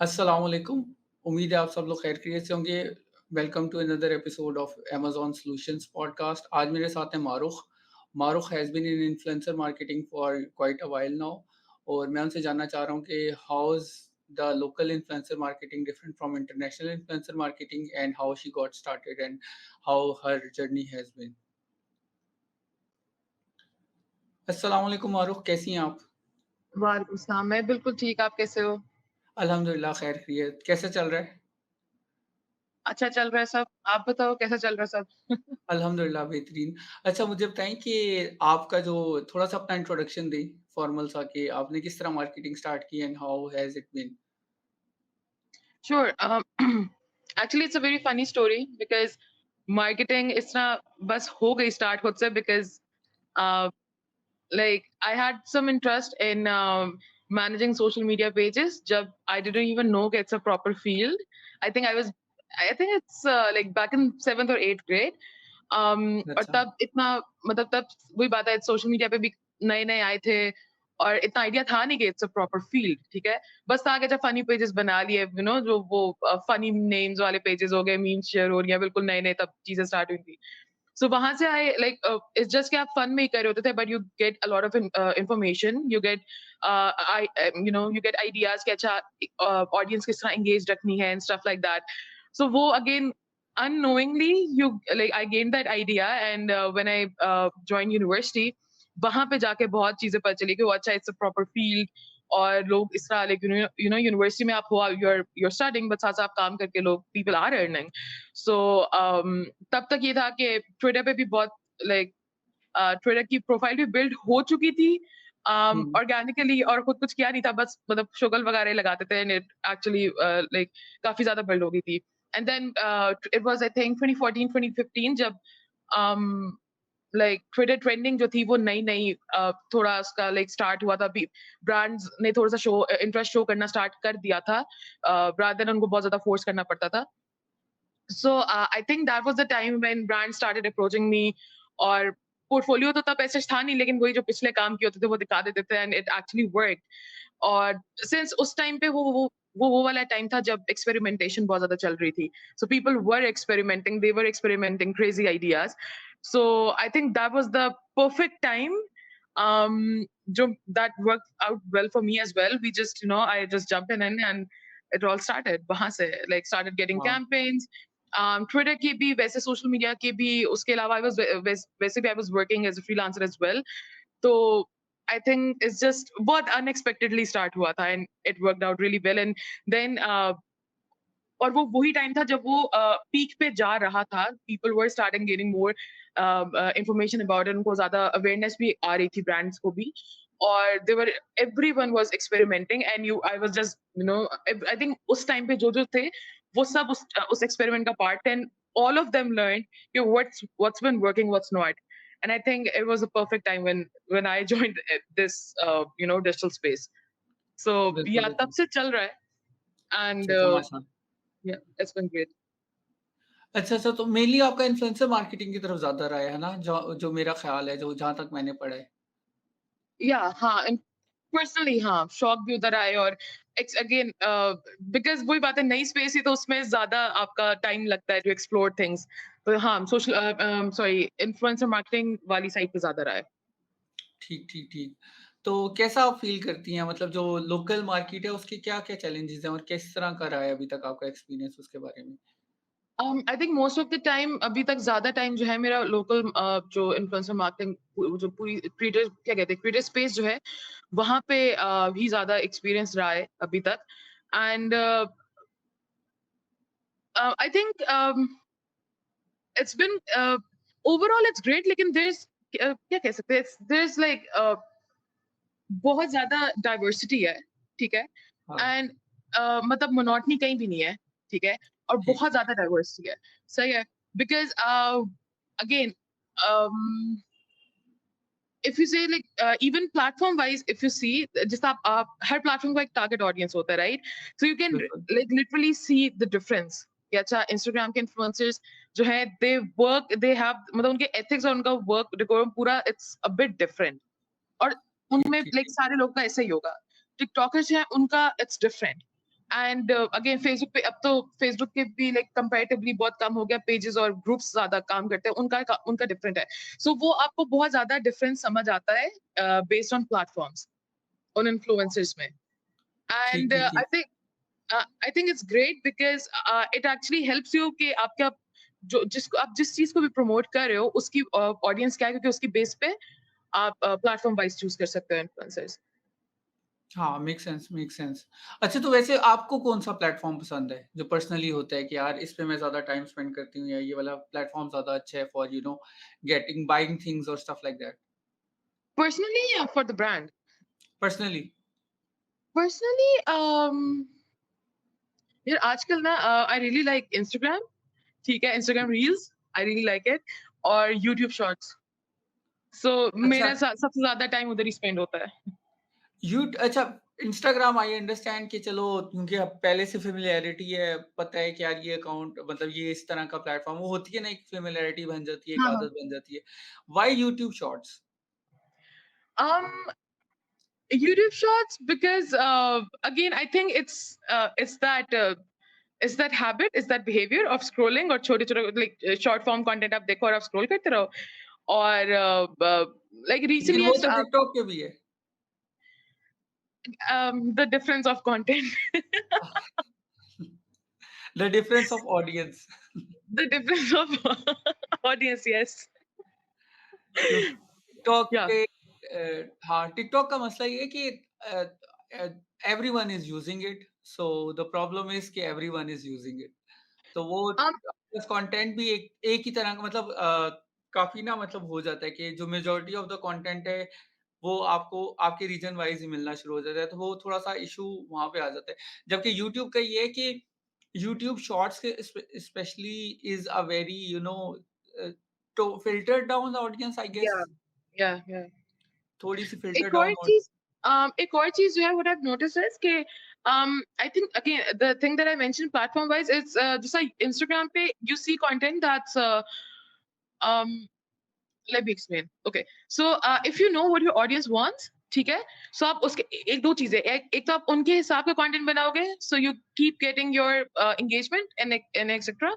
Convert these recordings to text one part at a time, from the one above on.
अस्सलाम वालेकुम। उम्मीद है आप सब लोग खैरियत से होंगे। Welcome to another episode of Amazon solutions podcast. आज मेरे साथ हैं Marukh. Marukh has been in influencer marketing for quite a while now और मैं उनसे जानना चाह रहा हूँ कि how is the local influencer marketing different from international influencer marketing and how she got started and how her journey has been. अस्सलाम वालेकुम मारुख, कैसी हैं आप? वालेकुम सलाम, मैं बिल्कुल ठीक, आप कैसे हो? अल्हम्दुलिल्लाह खैरियत। कैसा चल रहा है? अच्छा चल रहा है सब, आप बताओ कैसा चल रहा है सब? अल्हम्दुलिल्लाह बेहतरीन। अच्छा मुझे बताएँ कि आपका जो थोड़ा-सा अपना इंट्रोडक्शन दें फॉर्मल सा कि आपने किस तरह मार्केटिंग स्टार्ट की and how has it been? Sure, actually it's a very funny story because marketing इस तरह बस हो गई स्टार्ट खुद से because uh, like I had some interest in managing social media pages जब I didn't even know कि it's a proper field. I think I think it's like back in 7th or 8th grade. और अच्छा। तब इतना मतलब तब वही बात है सोशल मीडिया पे भी नए-नए आए थे और इतना आइडिया था नहीं कि इट्स अ प्रॉपर फील्ड, ठीक है? बस था कि जब फनी पेजेस बना लिए जो वो फनी नेम्स वाले पेजेस हो गए, मीम्स शेयर हो रही हैं, बिल्कुल नए-नए तब चीज़ें स्टार्ट हुई थी। सो वहाँ से आई लाइक इट्स जस्ट कि आप फन में ही कर रहे होते थे but you get a lot of information, you get I you get ideas कि अच्छा ऑडियंस किस तरह एंगेज रखनी है एंड स्टफ लाइक दैट। सो वो again unknowingly you like I gained that idea and when I joined university वहाँ पे जाके बहुत चीज़ें पता चली कि वो अच्छा इट्स अ प्रॉपर फील्ड और लोग इस तरह लाइक यूनिवर्सिटी में आप हो you're studying बट साथ-साथ काम करके लोग पीपल आर अर्निंग। सो तब तक ये था कि ट्विटर पे भी बहुत लाइक ट्विटर की प्रोफाइल भी बिल्ड हो चुकी थी हुँ। ऑर्गेनिकली और खुद कुछ किया नहीं था बस मतलब शुगल वगैरह लगाते थे एंड इट एक्चुअली लाइक काफ़ी ज़्यादा बिल्ड हो गई थी। And then it was I think 2014 2015 जब um, लाइक ट्विटर ट्रेंडिंग जो थी वो नई-नई थोड़ा उसका लाइक स्टार्ट हुआ था अभी ब्रांड्स ने थोड़ा-सा इंटरेस्ट शो करना स्टार्ट कर दिया था रादर देन उनको बहुत ज़्यादा फोर्स करना पड़ता था। So I think that was the time when brands started approaching me और पोर्टफोलियो तो तब ऐसे था नहीं लेकिन वही जो पिछले काम किए होते थे वो दिखा देते थे एंड इट एक्चुअली वर्कड और सिंस उस टाइम पे वो वाला टाइम था जब एक्सपेरिमेंटेशन बहुत ज्यादा चल रही थी so people were experimenting they were experimenting crazy ideas so I think that was the perfect time um jo, that worked out well for me as well. We just I just jumped in and it all started वहां से like started getting हाँ। campaigns Twitter की भी वैसे social media के भी उसके अलावा आई वाज वैसे भी I was working as a freelancer as well तो आई थिंक इट्स जस्ट बहुत अनएक्सपेक्टेडली स्टार्ट हुआ था and it worked out really well and then और वो वही टाइम था जब वो पीक पे जा रहा था people were starting getting more information about it उनको ज्यादा अवेयरनेस भी आ रही थी ब्रांड्स को भी और they were everyone was experimenting and you I was just I think उस टाइम पे जो थे वो सब उस एक्सपेरिमेंट का part and all of them learned what's been working what's not and I think it was a perfect time when I joined this digital space so बिल्कुल, yeah बिल्कुल। तब से चल रहा है अच्छा, and अच्छा माशा yeah, it's been great. अच्छा, अच्छा तो मेनली आपका इन्फ्लुएंसर मार्केटिंग की तरफ ज़्यादा रहा है ना? जो जो मेरा ख़्याल है, जो जहाँ तक मैंने पढ़ा है। Yeah, हाँ, and पर्सनली हाँ, शौक भी उधर आए और इट्स अगेन बिकॉज़ वही बात है नई स्पेस है तो उसमें ज़्यादा आपका टाइम लगता है टू एक्सप्लोर थिंग्स। तो हाँ, सॉरी इन्फ्लुएंसर मार्केटिंग वाली साइड पे ज़्यादा रहा है। ठीक, ठीक, ठीक। तो कैसा आप फ़ील करती हैं मतलब जो लोकल मार्केट है उसके क्या-क्या चैलेंजेज़ हैं और किस तरह का रहा है अभी तक आपका एक्सपीरियंस उसके बारे में? I think most of the time अभी तक ज़्यादा टाइम जो है मेरा लोकल जो इन्फ्लुएंसर मार्केटिंग जो पूरी क्रिएटर क्या कहते हैं क्रिएटर स्पेस जो है, वहाँ पे ही ज़्यादा एक्सपीरियंस रहा है अभी तक and I think it's been overall it's great लेकिन there's क्या कह सकते हैं there's like बहुत ज़्यादा डाइवर्सिटी है, ठीक है? हाँ, एंड मतलब मोनोटनी कहीं भी नहीं है, ठीक है? और ठीक, बहुत ठीक। ज़्यादा डाइवर्सिटी है, सही है? Because again um, if you say like even platform wise if you see just आप हर प्लेटफॉर्म का एक टारगेट ऑडियंस होता है राइट सो यू कैन बिल्कुल, like literally see the difference कि अच्छा इंस्टाग्राम के इन्फ्लुएंसर्स जो है दे वर्क दे हैव मतलब उनके एथिक्स और उनका वर्क डेकोरम पूरा इट्स अ बिट डिफरेंट और ठीक, उनमें ठीक, लाइक ठीक। सारे लोग का ऐसा ही होगा टिकटॉकर्स हैं उनका it's different and again Facebook पे अब तो फेसबुक के भी लाइक कंपैरेटिवली बहुत कम हो गया, पेजेस और ग्रुप्स ज्यादा काम करते हैं, उनका डिफरेंट है। सो वो आपको बहुत ज्यादा डिफरेंस समझ आता है बेस्ड ऑन प्लेटफॉर्म्स, उन इन्फ्लुएंसर्स में। ठीक एंड ठीक ठीक। आई think it's great because it actually helps you कि आपके आप जो जिसको आप जिस चीज को भी प्रमोट कर रहे हो उसकी ऑडियंस क्या है, क्योंकि उसकी बेस पे आप प्लेटफॉर्म वाइज चूज कर सकते हो इन्फ्लुएंसर्स। हाँ, मेक सेंस, मेक सेंस। अच्छा, तो वैसे आपको कौन-सा प्लेटफ़ॉर्म पसंद है? जो पर्सनली होता है कि यार इस पे मैं ज़्यादा टाइम स्पेंड करती हूँ या ये वाला प्लेटफ़ॉर्म ज़्यादा अच्छा है फॉर गेटिंग बाइंग थिंग्स और स्टफ लाइक दैट? पर्सनली या for the brand? Personally. Personally यार आजकल ना आई रियली लाइक इंस्टाग्राम, ठीक है? Instagram reels, I really like it, और यूट्यूब शॉर्ट्स। सो अच्छा, मेरा सबसे ज्यादा टाइम उधर ही स्पेंड होता है। अच्छा, इंस्टाग्राम आई अंडरस्टैंड कि चलो क्योंकि अब पहले से फ़ैमिलियरिटी है, पता है कि यार ये अकाउंट मतलब ये इस तरह का प्लेटफ़ॉर्म वो होती है ना, एक फ़ैमिलियरिटी बन जाती है, एक हाँ, हाँ। आदत बन जाती है। Why YouTube shorts? Um, YouTube Shorts because again I think it's that habit, it's that behavior of scrolling और छोटे-छोटे like short form content आप देखो और आप scroll करते रहो, और like लेकिन recently वो तो टिकटॉक पे भी है। the difference of content. The difference of audience. The difference of audience, yes. क्योंकि टिकटॉक Yeah. पे हाँ, टिकटॉक का मसला ये है कि everyone is using it, so the problem is कि एवरीवन इज़ यूजिंग इट। तो वो Um, बस कंटेंट भी एक एक ही तरह का मतलब काफ़ी ना मतलब हो जाता है कि जो मेजॉरिटी ऑफ द कंटेंट है, वो आपको आपके रीजन वाइज़ ही मिलना शुरू हो जाता है, तो वो थोड़ा-सा इश्यू वहाँ पे आ जाता है। जबकि यूट्यूब का ये है कि यूट्यूब शॉर्ट्स के specially is a very a, तो filter down audience I guess. yeah, yeah, yeah. थोड़ी-सी फ़िल्टर एक और डाउन और चीज़ एक और चीज़ जो है what I have noticed is कि I think again the thing that I mentioned platform wise it's जैसे इंस्टाग्राम पे you see content that's um let me explain. Okay. So if you know what your audience wants, ठीक है? So आप उसके एक दो चीज़ें, एक तो आप उनके हिसाब का कंटेंट बनाओगे, so you keep getting your engagement and etc.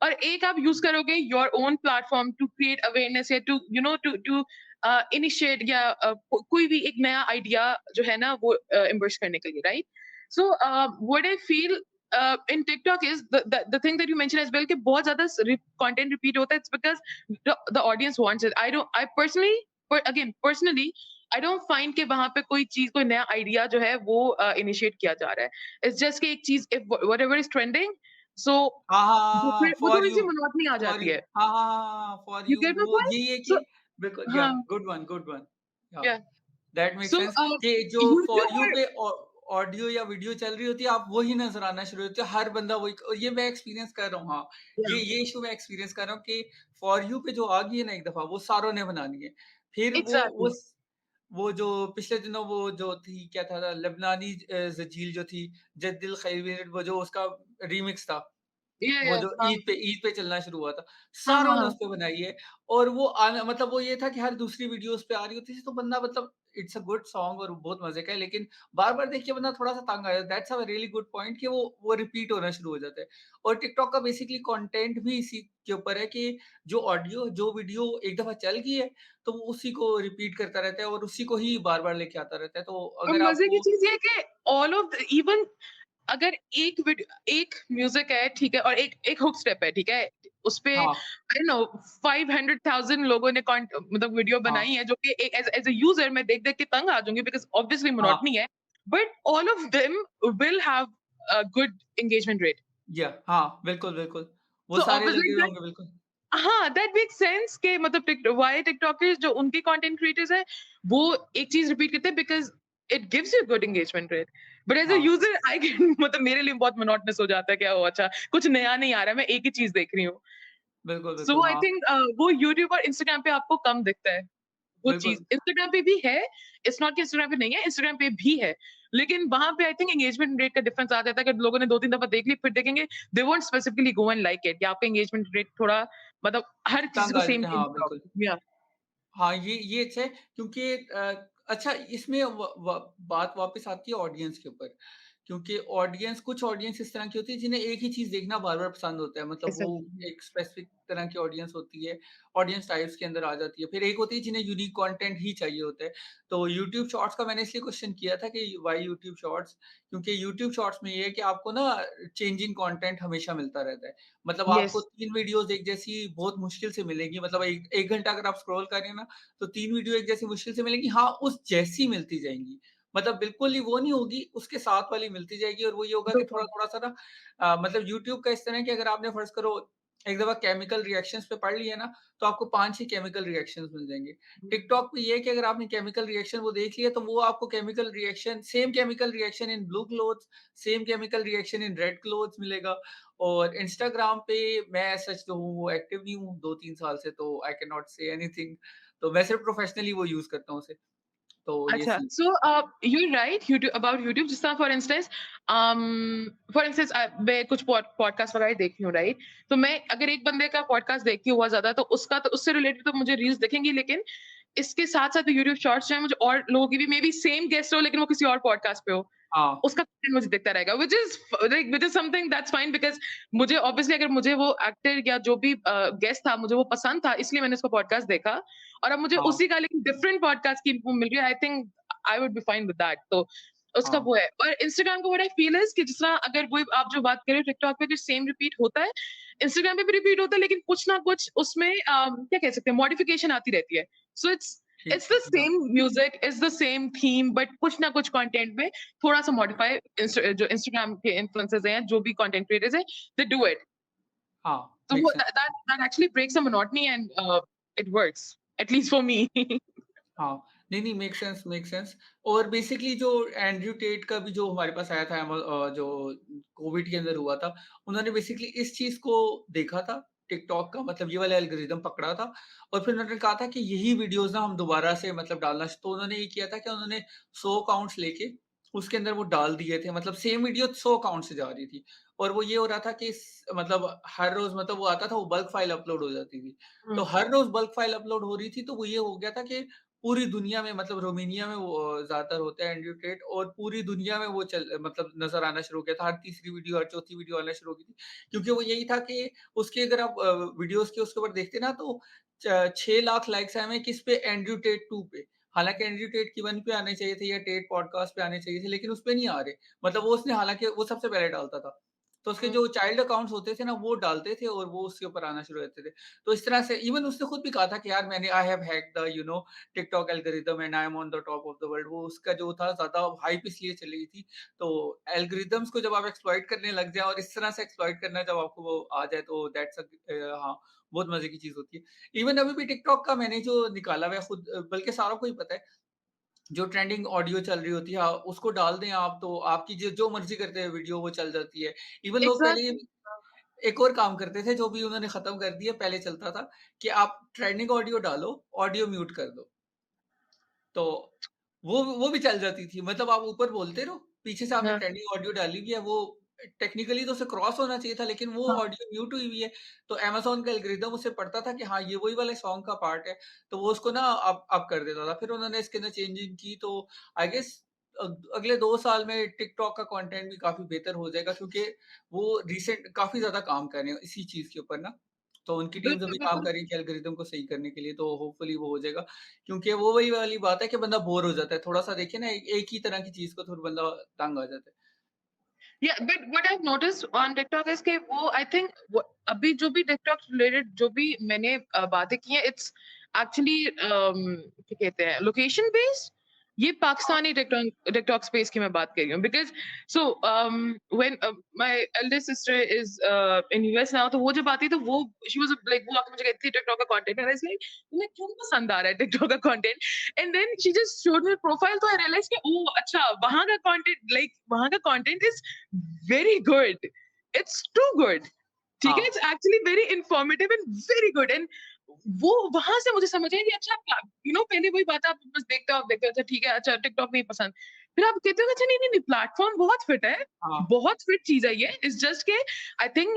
और एक आप यूज़ करोगे your own platform to create awareness या to initiate या कोई भी एक नया आइडिया जो है ना वो इम्बर्स करने के लिए, right? So what I feel in TikTok is the thing that you mentioned as well कि बहुत ज़्यादा content repeat होता है, it's because the audience wants it. I personally, again personally, I don't find कि वहाँ पे कोई चीज़ कोई नया आइडिया जो है वो इनिशिएट किया जा रहा है। It's just कि एक चीज़ if whatever is trending, so हाँ, हाँ, वो हाँ, हाँ, फिर वो फॉर थोड़ी-सी यू, मोनोटनी आ फॉर जाती यू। है। हाँ, हाँ, हाँ, हाँ, for You you get my वो point? यही है कि So बिल्कुल या हाँ, गुड वन। या yeah. That makes So sense कि जो फॉर YouTube यू और पे ऑडियो या वीडियो चल रही होती है, आप वही नज़र आना शुरू होते हो, हर बंदा वही और ये मैं एक्सपीरियंस कर रहा हूँ, हाँ। yeah, ये इश्यू मैं एक्सपीरियंस कर रहा हूँ कि फॉर यू पे जो आ गई है ना एक दफ़ा, वो सारों ने बनानी है। फिर exactly. वो जो पिछले दिनों वो जो थी क्या था लेबनानी ज़जील जो थी, जद्दिल खैर वो जो उसका रीमिक्स था। Yeah, वो yeah. जो हाँ, ईद पे चलना शुरू हुआ था, हाँ, सारों हाँ, ने हाँ. उसपे बनाई है और वो आना मतलब वो ये था कि हर दूसरी वीडियो उसपे आ रही होती थी, तो बंदा मतलब इट्स अ गुड सॉन्ग और बहुत मज़े का है, लेकिन बार-बार देख के बंदा थोड़ा-सा तंग आ जाता है। That's a really good point कि वो रिपीट होना शुरू हो जाता है और टिकटॉक का बेसिकली कंटेंट भी इसी के ऊपर है कि जो वीडियो एक दफ़ा चल गई है, तो वो उसी को रिपीट करता रहता है और उसी को ही बार-बार लेके आता रहता है। तो और अगर मज़े की आपको चीज़ ये है कि ऑल ऑफ द इवन अगर एक म्यूजिक है, ठीक है, और एक हुक स्टेप है, ठीक है, उसपे हाँ, आई नो 500,000 लोगों ने मतलब वीडियो हाँ, बनाई है, जो कि एज एज अ यूजर मैं देख देख के तंग आ जाऊंगी बिकॉज ऑब्वियसली हाँ, मोनोटनी है, but all of them will have a good engagement rate. हाँ, बिल्कुल, बिल्कुल। वो सो सारे लगे हुए ऑब्वियसली होंगे, बिल्कुल। हाँ, दैट मेक्स सेंस कि मतलब व्हाई टिकटॉकर्स जो उनके कंटेंट क्रिएटर्स हैं, वो एक चीज़ रिपीट करते हैं because it gives you good engagement rate. But as a हाँ, यूज़र आई गेट मतलब मेरे लिए बहुत मोनोटोनस हो जाता है कि ओह अच्छा, कुछ नया नहीं आ रहा है, मैं एक ही चीज़ देख रही हूँ। बिल्कुल, सो बिल्कुल, आई हाँ, थिंक वो यूट्यूब और इंस्टाग्राम पे आपको कम दिखता है, वो चीज़। बिल्कुल, इंस्टाग्राम पे भी है, इट्स नॉट कि इंस्टाग्राम पे नहीं है, इंस्टाग्राम पे भी है। लेकिन वहाँ पे आई थिंक एंगेजमेंट रेट का डिफरेंस आ जाता है कि लोगों ने 2-3 दफा देख ली, फिर देखेंगे, they won't specifically go and like it, या आपका एंगेजमेंट रेट थोड़ा मतलब हर किसी तंग को आ सेम जाते हैं, चेंज हाँ, होगा। बिल्कुल। या हाँ, ये अच्छा है क्योंकि अच्छा, इसमें बात वापस आती है ऑडियंस के ऊपर, क्योंकि कुछ ऑडियंस इस तरह की होती है जिन्हें एक ही चीज़ देखना बार-बार पसंद होता है, मतलब वो एग्ज़ैक्टली। एक स्पेसिफिक तरह की ऑडियंस होती है, ऑडियंस टाइप्स के अंदर आ जाती है। फिर एक होती है जिन्हें यूनिक कंटेंट ही चाहिए होता है। तो यूट्यूब शॉर्ट्स का मैंने इसलिए क्वेश्चन किया था कि व्हाई यूट्यूब शॉर्ट्स? क्योंकि यूट्यूब शॉर्ट्स में ये है कि आपको ना चेंजिंग कंटेंट हमेशा मिलता रहता है। मतलब आपको यस। 3 वीडियोज़ एक जैसी बहुत मुश्किल से मिलेंगी, मतलब 1 घंटा अगर आप स्क्रॉल कर रहे हैं ना, तो 3 वीडियो एक जैसी मुश्किल से मिलेंगी, हाँ, उस जैसी मिलती जाएँगी। मतलब बिल्कुल ही वो नहीं होगी, उसके साथ वाली मिलती जाएगी और वो ये होगा कि बिल्कुल। थोड़ा-थोड़ा सा ना मतलब यूट्यूब का इस तरह है कि अगर आपने फ़र्ज़ करो एक दफ़ा केमिकल रिएक्शंस पे पढ़ लिया ना, तो आपको 5-6 केमिकल रिएक्शंस मिल जाएँगे। टिकटॉक पे ये है कि अगर आपने केमिकल रिएक्शन वो देख लिया, तो वो आपको chemical reaction in blue clothes, same chemical reaction in red clothes मिलेगा। और इंस्टाग्राम पे मैं सच कहूँ वो एक्टिव नहीं हूँ 2-3 साल से, तो आई कैन नॉट से एनीथिंग। तो मैं सिर्फ़ प्रोफ़ेशनली वो यूज़ करता हूँ उसे। तो ये अच्छा, scene so you're right YouTube about YouTube जिस तरह फॉर इंस्टेंस मैं कुछ पॉडकास्ट वगैरह देखती हूँ, राइट? तो मैं अगर एक बंदे का पॉडकास्ट देखती हूँ बहुत ज़्यादा तो उसका तो उससे रिलेटेड तो मुझे रील्स दिखेंगी, लेकिन इसके साथ-साथ यूट्यूब शॉर्ट्स जो है मुझे और लोगों की भी मे बी सेम गेस्ट हो लेकिन वो किसी और पॉडकास्ट पे हो। हाँ, उसका कंटेंट मुझे दिखता रहेगा which is something that's fine because मुझे ऑब्वियसली अगर मुझे वो एक्टर या जो भी गेस्ट था मुझे वो पसंद था इसलिए मैंने उसका पॉडकास्ट देखा और अब मुझे हाँ, उसी का लेकिन डिफरेंट पॉडकास्ट की इन्फो मिल रही है। I think I would be fine with that. तो उसका हाँ, वो है और इंस्टाग्राम का व्हाट आई फील इज़ कि जिस तरह अगर वही आप जो बात कर रहे हो टिकटॉक पे जो सेम रिपीट होता है, इंस्टाग्राम पे भी रिपीट होता है लेकिन कुछ ना कुछ उसमें क्या कह सकते हैं मॉडिफिकेशन आती रहती है। सो ठीक, इट्स द ठीक, हाँ, same music, it's the same theme but कुछ ना कुछ कंटेंट में थोड़ा-सा मॉडिफाई जो इंस्टाग्राम के इन्फ्लुएंसर्स हैं, जो भी कंटेंट क्रिएटर्स हैं, दे डू इट। हाँ, So मेक वो sense. that actually breaks the monotony and it works, at least for me. हाँ, नहीं, नहीं, मेक सेंस। और बेसिकली जो एंड्रयू टेट का भी जो हमारे पास आया था जो कोविड के अंदर हुआ था, उन्होंने बेसिकली इस चीज़ को देखा था, टिकटॉक का मतलब ये वाला एल्गोरिदम पकड़ा था और फिर उन्होंने कहा था कि यही वीडियोज़ ना हम दोबारा से मतलब डालना तो उन्होंने ये किया था कि उन्होंने 100 अकाउंट्स लेके उसके अंदर वो डाल दिए थे, मतलब सेम वीडियो 100 अकाउंट से जा रही थी और वो ये हो रहा था कि मतलब हर रोज़ मतलब वो आता था, वो बल्क फाइल अपलोड हो जाती थी। तो हुँ, हर रोज़ बल्क फाइल अपलोड हो रही थी, तो वो ये हो गया था कि पूरी दुनिया में मतलब रोमानिया में वो ज़्यादातर होता है एंड्रयू टेट और पूरी दुनिया में वो मतलब नज़र आना शुरू हो गया था। हर तीसरी वीडियो, हर चौथी वीडियो आना शुरू हो गई थी। क्योंकि वो यही था कि उसके अगर आप वीडियोज़ के उसके ऊपर देखते ना तो 6 लाख लाइक्स आए हुए हैं किस पे? एंड्रयू टेट 2 पे। हालाँकि एंड्रयू टेट की 1 पे आने चाहिए थे या टेट पॉडकास्ट पे आने चाहिए थे, लेकिन उसपे नहीं आ रहे। मतलब वो उसने हालाँकि वो सबसे पहले डालता था। तो उसके हुँ। जो चाइल्ड अकाउंट्स होते थे ना, वो डालते थे और वो उसके ऊपर आना शुरू हो जाते थे। तो इस तरह से इवन उसने खुद भी कहा था कि यार मैंने I have hacked the TikTok algorithm and I M on the top of the world. वो उसका जो था ज़्यादा हाइप इसलिए चली थी। तो एल्गोरिदम्स को जब आप एक्सप्लॉइट करने लग जाएँ और इस तरह से एक्सप्लॉइट करना जब आपको वो आ जाए तो दैट्स हाँ, बहुत मज़े की चीज़ होती है। इवन अभी भी टिकटॉक का मैंने जो निकाला हुआ है खुद बल्कि सारों को ही पता है, जो ट्रेंडिंग ऑडियो चल रही होती है उसको डाल दें आप तो आपकी जो जो मर्ज़ी करते हुए वीडियो वो चल जाती है। इवन लोग पहले ये एग्ज़ैक्टली। एक और काम करते थे जो भी उन्होंने खत्म कर दिया, पहले चलता था कि आप ट्रेंडिंग ऑडियो डालो, ऑडियो म्यूट कर दो। तो वो भी चल जाती थी। मतलब आप ऊपर बोलते रहो, पीछे से आपने हाँ, ट्रेंडिंग ऑडियो डाली हुई है, वो टेक्निकली तो उसे क्रॉस होना चाहिए था, लेकिन वो हाँ। ऑडियो म्यूट हुई हुई है। तो अमेज़न का एल्गोरिदम उसे पढ़ता था कि हाँ, ये वही वाले सॉन्ग का पार्ट है, तो वो उसको ना अप कर देता था। फिर उन्होंने इसके अंदर चेंजिंग की, तो आई गेस अ, अगले 2 साल में टिकटॉक का कंटेंट भी काफ़ी बेहतर हो जाएगा क्योंकि वो रिसेंट काफ़ी ज़्यादा काम कर रहे हैं इसी चीज़ के ऊपर ना। तो उनकी टीम्स बिल्कुल, अभी काम बिल्कुल। कर रही है कि एल्गोरिदम को सही करने के लिए, तो होपफुली वो हो जाएगा। क्योंकि वो वही वाली बात है कि बंदा बोर हो जाता है। थोड़ा-सा देखिए ना एक ही तरह की चीज़ को फिर बंदा तंग आ जाता है। Yeah, but what I've noticed on TikTok is कि वो आई थिंक अभी जो भी टिकटॉक रिलेटेड जो भी मैंने बातें की हैं इट्स एक्चुअली क्या कहते हैं लोकेशन बेस्ड। ये हाँ, पाकिस्तानी टिकटॉक टिकटॉक स्पेस की मैं बात कर रही हूँ because so when my Elder sister is in US now तो वो जब आती है तो वो शी वाज लाइक वो आके मुझे कहती थी टिकटॉक का कंटेंट है लाइक तुम्हें क्यों पसंद आ रहा है टिकटॉक का content and then she just showed me profile तो आई रियलाइज कि ओह अच्छा वहां का कंटेंट लाइक वहां का content is very good. It's too good. ठीक है? हाँ, It's actually very informative and very good and वो वहाँ से मुझे समझ आया कि अच्छा पहले वही बात है आप बस देखते हो अच्छा ठीक है, अच्छा टिकटॉक नहीं पसंद। फिर आप कहते हो अच्छा नहीं, प्लेटफ़ॉर्म बहुत फिट है, हाँ, बहुत फिट चीज़ है ये। इट्स जस्ट कि आई थिंक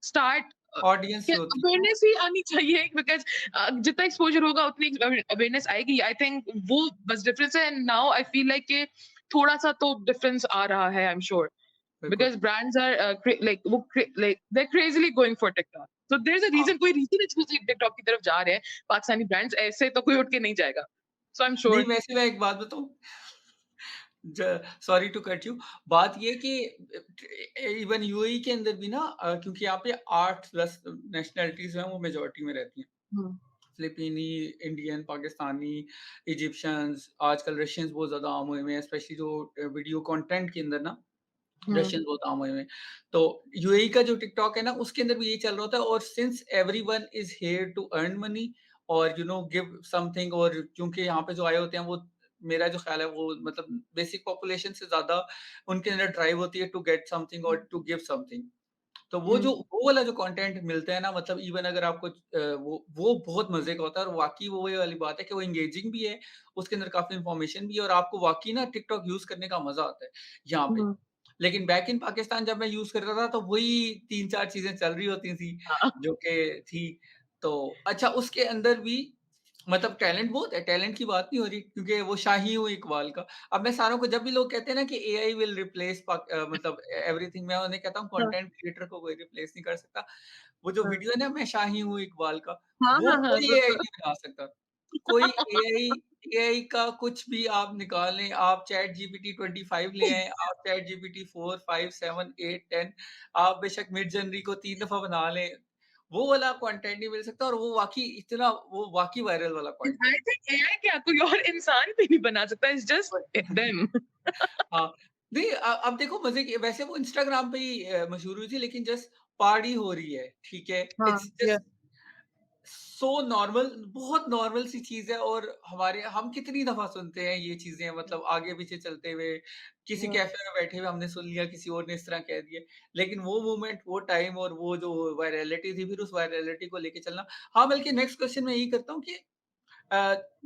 स्टार्ट ऑडियंस जो होती है वो अवेयरनेस ही आनी चाहिए बिकॉज़ जितना एक्सपोज़र होगा उतनी अवेयरनेस आएगी। आई थिंक वो बस डिफरेंस है and now I feel like कि थोड़ा-सा तो डिफरेंस आ रहा है आई एम श्योर बिल्कुल। Because brands are like they are crazily going for TikTok. So there is a हाँ, रीज़न कोई रीज़न है जिसकी टिकटॉक की तरफ जा रहे हैं पाकिस्तानी ब्रांड्स ऐसे तो कोई उठ के नहीं जाएगा। सो आई एम नहीं श्योर वैसे मैं एक बात बताऊँ ज सॉरी टू कट यू बात ये है कि इवन यूएई के अंदर भी ना क्योंकि यहाँ पे 8-10 नेशनैलिटीज़ हैं वो मेजॉरिटी में रहती हैं। हुँ, फिलिपिनी, इंडियन, पाकिस्तानी, इजिप्शियंस, आजकल रशियंस बहुत ज़्यादा आम हुए हुए हैं, स्पेशली जो वीडियो कंटेंट के अंदर ना हुँ, रशियंस बहुत आम हुए हुए हैं। तो यूएई का जो टिकटॉक है ना, उसके अंदर भी यही चल रहा होता है और since everyone is here to earn money और गिव समथिंग और क्योंकि यहाँ पे जो आए होते हैं वो मेरा जो ख़्याल है वो मतलब बेसिक पॉपुलेशन से ज़्यादा उनके अंदर ड्राइव होती है टू गेट समथिंग और टू गिव समथिंग। तो हुँ, वो वाला जो कंटेंट मिलता है ना मतलब इवन अगर आपको वो बहुत मज़े का होता है और वाक़ई वो ये वाली बात है कि वो एंगेजिंग भी है, उसके अंदर काफ़ी इन्फॉर्मेशन भी है और आपको वाक़ई ना टिकटॉक यूज़ करने का मज़ा आता है, यहाँ पे। हुँ, लेकिन बैक इन पाकिस्तान जब मैं यूज़ करता था तो वही 3-4 चीज़ें चल रही होती थी, हाँ, जो कि थी। तो अच्छा उसके अंदर भी मतलब टैलेंट बहुत है, टैलेंट की बात नहीं हो रही क्योंकि वो शाही हूँ इकबाल का। अब मैं सारों को जब भी लोग कहते हैं ना कि एआई विल रिप्लेस मतलब एवरीथिंग मैं उन्हें कहता हूँ हाँ, कंटेंट क्रिएटर को कोई रिप्लेस नहीं कर सकता। वो जो हाँ, वीडियो है ना मैं शाही हूँ इकबाल का, हाँ, वो हाँ, हाँ, कोई एआई नहीं बना सकता। कोई एआई एआई का कुछ भी आप निकाल लें, आप चैट जीपीटी 25 ले आएँ, आप चैट जीपीटी 4, 5, 7, 8, 10 आप बेशक मिड जर्नी को 3 दफ़ा बना लें, वो वाला कंटेंट नहीं मिल सकता और वो वाक़ई वायरल वाला कंटेंट आई थिंक एआई क्या कोई और इंसान भी नहीं बना सकता, इट्स जस्ट देम। हाँ, नहीं अब देखो मज़े की वैसे वो इंस्टाग्राम पे ही मशहूर हुई थी लेकिन जस्ट पार्टी हो रही है, ठीक है? हाँ, इट्स या जस्ट सो नॉर्मल बहुत नॉर्मल सी चीज़ है और हम कितनी दफ़ा सुनते हैं ये चीज़ें मतलब आगे-पीछे चलते हुए, किसी हुँ, कैफ़े में बैठे हुए हमने सुन लिया, किसी और ने इस तरह कह दिया। लेकिन वो मोमेंट, वो टाइम और वो जो वायरैलिटी थी, फिर उस वायरैलिटी को लेके चलना। हाँ, बल्कि नेक्स्ट क्वेश्चन मैं यही करता हूँ कि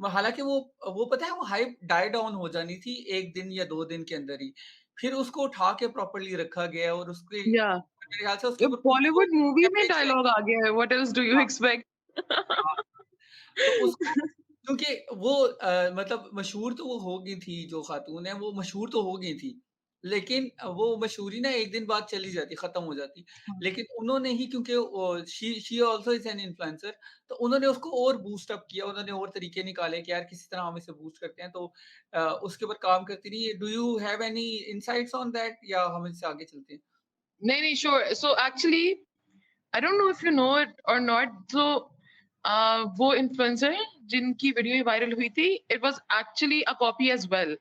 हालाँकि वो पता है वो हाइप डाई डाउन हो जानी थी 1 दिन या 2 दिन के अंदर ही। फिर उसको उठा के प्रॉपर्ली रखा गया और उसके या मेरे ख़्याल से उसके ये ऊपर पूरी बॉलीवुड मूवी में कवरेज है। डायलॉग आ गया है, व्हाट एल्स डू यू हाँ, एक्सपेक्ट? हाँ। तो उसको क्योंकि वो मतलब मशहूर तो वो हो गई थी जो खातून है, वो मशहूर तो हो गई थी। लेकिन वो मशहूरी ना 1 दिन बाद चली जाती, खत्म हो जाती। लेकिन उन्होंने ही क्योंकि she also is an influencer तो उन्होंने उसको और बूस्ट अप किया, उन्होंने और तरीके निकाले कि यार किसी तरह हम इसे बूस्ट करते हैं, तो उसके ऊपर काम करती रही। Do you have any insights on that या हम इससे आगे चलते हैं? नहीं, नहीं, sure. So actually I don't know if you know it और नॉट सो वो इन्फ्लुएंसर जिनकी वीडियो वायरल हुई थी, it was actually a copy as well.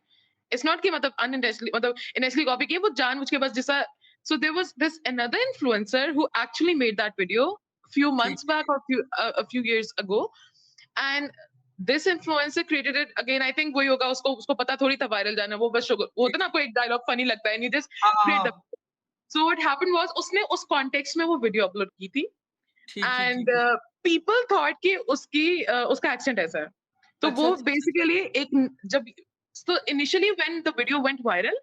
It's not कि मतलब अनइंटेंशनली मतलब इंटेंशनली कॉपी किया, वो जानबूझ के बस जैसा so there was this another influencer who actually made that video few ठीक months है, back or a few years ago and this influencer created it again I think वही होगा उसको उसको पता थोड़ी था वायरल जाना वो बस वो ठीक, होता है ना ठीक। आपको एक डायलॉग फनी लगता है and you just हाँ, हाँ, create the हाँ। so what happened was उसने उस कॉन्टेक्स्ट में वो वीडियो अपलोड की थी ठीक, ठीक, एंड ठीक है। पीपल थॉट कि उसका एक्सेंट ऐसा है तो अच्छा, वो अच्छा, अच्छा, अच्छा। बेसिकली एक जब so initially when the video went viral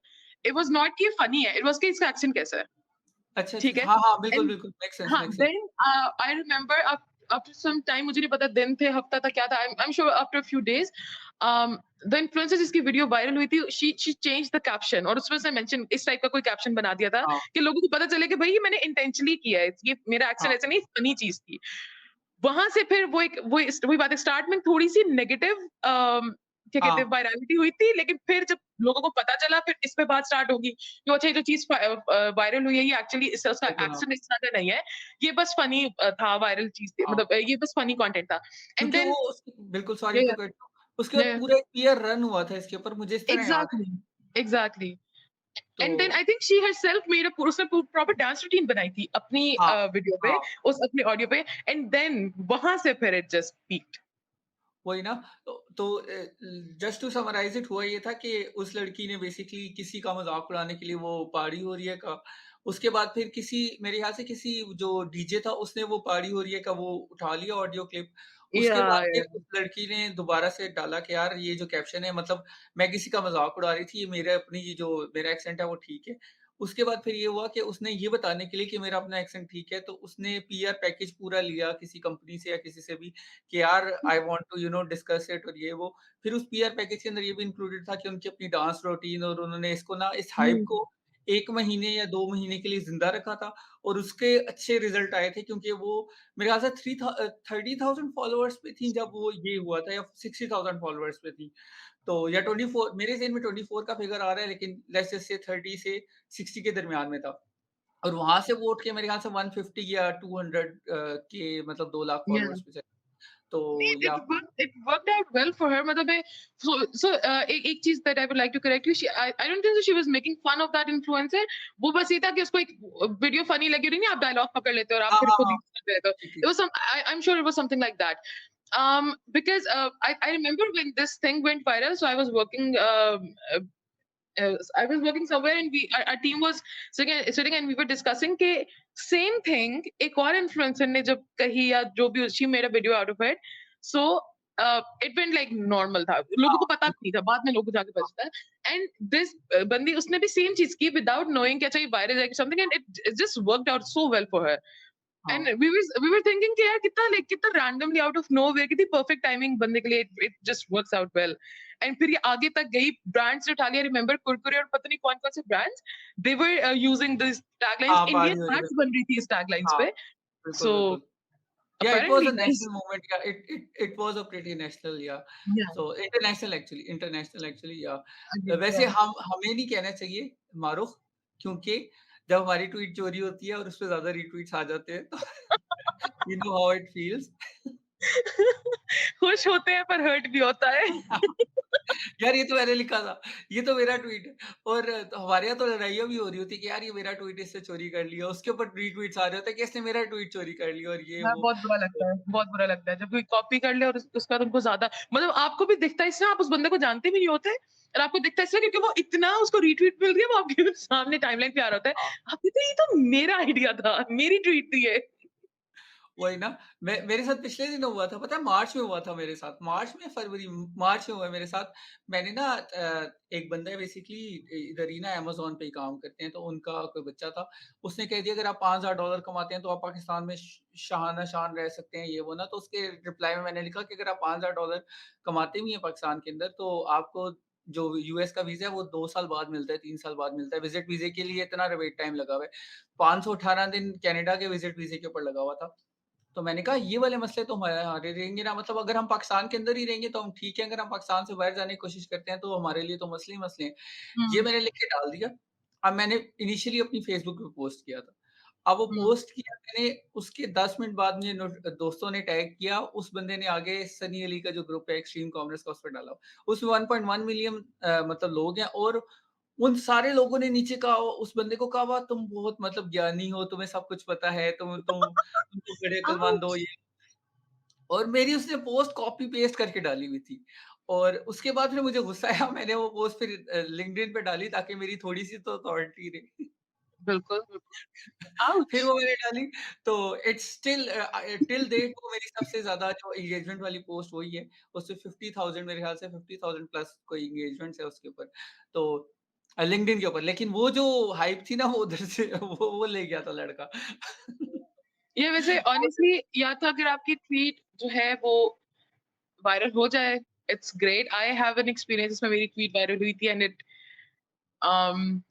it was not कि funny है it was कि इसका एक्सेंट कैसा है अच्छा, ठीक अच्छा। है हाँ, हाँ, बिल्कुल, एंड बिल्कुल। मेक्स सेंस, हाँ makes sense. Then I remember after some time मुझे नहीं पता दिन थे हफ्ता था क्या था I am sure after few days the influencer जिसकी वीडियो वायरल हुई थी शी चेंज द कैप्शन और उसमें से मेंशन इस टाइप का कोई कैप्शन बना दिया था हाँ, कि लोगों को पता चले कि भाई ये मैंने इंटेंशनली किया है ये मेरा एक्शन हाँ। ऐसे नहीं फनी चीज थी वहां से फिर वही बात है स्टार्ट में थोड़ी सी नेगेटिव क्या कहते हैं हाँ, वायरलिटी हुई थी लेकिन फिर जब लोगों को पता चला फिर इस पे बात स्टार्ट होगी कि अच्छा ये जो चीज वायरल हुई है ये एक्चुअली उसका बिल्कुल, हाँ, एक्शन इस तरह का नहीं है ये बस फनी था वायरल चीज थी हाँ। मतलब ये बस फनी कंटेंट था एंड क्योंकि वो देन उस बिल्कुल सॉरी टू कट यू उसके बाद Yeah, पूरा एक ईयर रन हुआ था इसके ऊपर मुझे इस तरह याद है। एग्जैक्टली एग्जैक्टली तो and then I think she herself made a उसने प्रॉपर डांस रूटीन बनाई थी अपनी हाँ, वीडियो पे हाँ, उस अपने ऑडियो पे एंड देन वहां से फिर इट जस्ट पीक्ड वही ना जस्ट टू समराइज़ इट हुआ ये था कि उस लड़की ने बेसिकली किसी का मज़ाक उड़ाने के लिए वो पार्टी हो रही है का उसके बाद फिर किसी मेरे ख़्याल से किसी जो डीजे था उसने वो पार्टी हो रही है का वो उठा लिया ऑडियो क्लिप। उसके बाद या फिर उस लड़की ने दोबारा से डाला कि यार ये जो कैप्शन है मतलब मैं किसी का मज़ाक उड़ा रही थी, ये मेरा अपनी ये जो मेरा एक्सेंट है वो ठीक है। उसके बाद फिर ये हुआ कि उसने ये बताने के लिए कि मेरा अपना एक्सेंट ठीक है, तो उसने पीआर पैकेज पूरा लिया किसी कंपनी से या किसी से भी कि यार I want to discuss it और ये वो। फिर उस पीआर पैकेज के अंदर ये भी इंक्लूडेड था कि उनकी अपनी डांस रूटीन और उन्होंने इसको ना इस हाइप हुँ, को 1 महीने या 2 महीने के लिए ज़िंदा रखा था और उसके अच्छे रिज़ल्ट आए थे क्योंकि वो मेरे ख़्याल से 30,000 फॉलोअर्स पे थी जब वो ये हुआ था या 60,000 फॉलोअर्स पे थी। तो या 24 मेरे ज़हन में 24 का फिगर आ रहा है लेकिन लेट्स जस्ट से 30 से 60 के दरमियान में था। और वहाँ से वो उठ के मेरे ख़्याल से 150 या 200 के मतलब 2 लाख या फॉलोअर्स पे चले। तो नहीं, या it worked out well for her. मतलब मैं एक चीज़ that I would like to correct you. I don't think that she was making fun of that influencer. वो बस ये था कि उसको एक वीडियो फनी लगी रही नहीं, आप डायलॉग पकड़ लेते हो और आप हाँ, फिर हाँ, खुद हाँ। ही कर देते हो। ठीक, It ठीक। was I'm sure it was something like that. Because I remember when this thing went viral, so I was working I was working somewhere and our team was sitting and we were discussing कि same thing एक और influencer ने जब कही या जो भी she made a video out of it. So it went like normal था. लोगों हाँ, को पता बिल्कुल। नहीं था. बाद में लोगों को जाके पता चला. And this बंदी उसने भी same चीज़ की without knowing कि अच्छा ये viral है कि something and it just worked out so well for her. हाँ, And we were thinking कि यार कितना like कितना randomly out of nowhere कितनी perfect timing बनने के लिए it just works out well. And फिर ये आगे तक गई brands ने उठा लिया remember कुरकुरे और पता नहीं कौन-कौन से brands they were using these taglines हाँ, Indian बारी हो रही है। ads बन रही थी इस taglines हाँ, पे. बिल्कुल, So बिल्कुल। Yeah, it was apparently a guys national movement. Yeah, it was a pretty national. Yeah, yeah so international actually. Yeah, again वैसे yeah हम हमें नहीं कहना चाहिए मारूफ क्योंकि जब हमारी ट्वीट चोरी होती है और उसपे ज़्यादा रीट्वीट्स आ जाते हैं तो you know how it feels. खुश होते हैं पर हर्ट भी होता है. यार ये तो मैंने लिखा था, ये तो मेरा ट्वीट है और तो हमारे यहाँ तो लड़ाइयाँ भी हो रही होती है कि यार ये मेरा ट्वीट इससे चोरी कर लिया, उसके ऊपर रीट्वीट्स आ रहे होते हैं कि इसने मेरा ट्वीट चोरी कर लिया और ये हाँ, वो। बहुत बुरा लगता है, बहुत बुरा लगता है। जब कोई कॉपी कर ले और उसका तुमको ज़्यादा मतलब आपको भी दिखता है इसलिए आप उस बंदे को जानते भी नहीं होते और आपको दिखता है इसलिए क्योंकि वो इतना उसको रीट्वीट मिल रही है, वो आपके सामने टाइमलाइन पे आ रहा होता है। हाँ। आप कहते हैं, "ये तो मेरा आइडिया था, मेरी ट्वीट थी ये।" वही ना, मेरे साथ पिछले दिनों हुआ था, पता है मार्च में हुआ था मेरे साथ, मार्च में फरवरी मार्च में हुआ है मेरे साथ। मैंने ना एक बंदा है बेसिकली इधर ही ना अमेज़न पे ही काम करते हैं, तो उनका कोई बच्चा था, उसने कह दिया अगर आप $5000 कमाते हैं तो आप पाकिस्तान में शाहाना शान रह सकते हैं, ये वो ना। तो उसके रिप्लाई में मैंने लिखा कि अगर आप $5000 कमाते भी हैं पाकिस्तान के अंदर, तो आपको जो यूएस का वीज़ा है वो 2 साल बाद मिलता है, 3 साल बाद मिलता है। विज़िट वीज़े के लिए इतना वेट टाइम लगा हुआ है। 518 दिन कनाडा के विज़िट वीज़े के ऊपर लगा हुआ था। तो मैंने कहा ये वाले मसले तो हमारे रहेंगे ना, मतलब अगर हम पाकिस्तान के अंदर ही रहेंगे तो हम ठीक है, अगर हम पाकिस्तान से बाहर जाने की कोशिश करते हैं तो हमारे लिए तो मसले ही मसले हैं। ये हुँ, मैंने लिख के डाल दिया। अब मैंने इनिशियली अपनी फेसबुक पे पोस्ट किया था। अब वो हुँ। पोस्ट किया मैंने, उसके 10 मिनट बाद मुझे दोस्तों ने टैग किया, उस बंदे ने आगे सनी अली का जो ग्रुप है एक्सट्रीम कॉमर्स का, उस पे डाला। उसमें 1.1 मिलियन मतलब लोग हैं और उन सारे लोगों ने नीचे कहा, उस बंदे को कहा, "वाह! तुम बहुत मतलब ज्ञानी हो, तुम्हें सब कुछ पता है, तुम तो बड़े अक्लमंद हो।" आउच! ये और मेरी उसने पोस्ट कॉपी पेस्ट करके डाली हुई थी और उसके बाद फिर मुझे गुस्सा आया, मैंने वो पोस्ट फिर लिंक्डइन पे डाली ताकि मेरी थोड़ी-सी तो अथॉरिटी रहे। बिल्कुल, बिल्कुल। आउच! फिर वो मैंने डाली तो इट्स स्टिल टिल डेट वो मेरी सबसे ज़्यादा जो एंगेजमेंट वाली पोस्ट वही है। उससे 50,000 मेरे ख्याल से 50,000 प्लस कोई एंगेजमेंट्स है उसके ऊपर। तो लिंक्डइन के ऊपर, लेकिन वो जो हाइप थी ना वो उधर से वो ले गया था लड़का। ये वैसे वो ऑनेस्टली या तो अगर आपकी ट्वीट जो है वो वायरल हो जाए, it's great. I have an experience जिसमें मेरी ट्वीट वायरल हुई थी एंड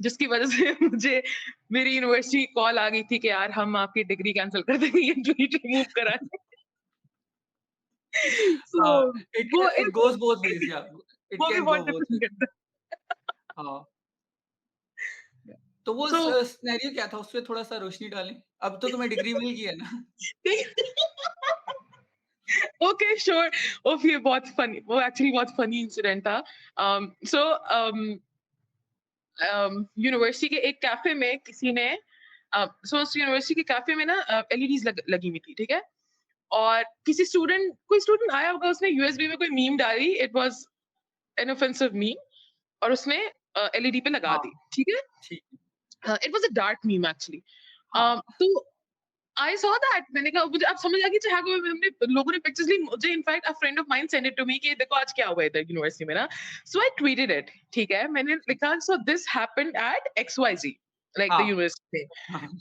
जिसकी वजह से मुझे मेरी यूनिवर्सिटी कॉल आ गई थी कि यार हम आपकी डिग्री कैंसल कर देंगे ये ट्वीट रिमूव करा के। सो हाँ, इट वो इट गोज़ बोथ वेज़ या इट वो भी कैन बहुत गो बोथ डिपेंड वेज़। करता हाँ। तो वो है। सो सिनेरियो क्या था? उसपे थोड़ा-सा रोशनी डालें। अब तो तुम्हें डिग्री मिल गई है ना? Okay sure. वो फिर बहुत फनी वो एक्चुअली बहुत फनी इंसिडेंट था। सो यूनिवर्सिटी के एक कैफे में किसी ने सो उस यूनिवर्सिटी के कैफे में ना एलईडीज लगी हुई थी, ठीक है? और कोई स्टूडेंट आया होगा उसने यूएसबी में कोई मीम डाली, it was an offensive meme और उसने एलईडी पे लगा हाँ, दी, ठीक है? ठीक है। It was a dark meme actually. हाँ, तो आई सॉ दैट मैंने कहा मुझे अब समझ आ गई जहाँ को हमने लोगों ने पिक्चर्स ली मुझे in fact a friend of mine send it to me कि देखो आज क्या हुआ है इधर यूनिवर्सिटी में ना। सो आई ट्वीटेड इट, ठीक है? मैंने लिखा so this happened at XYZ like the हाँ। university.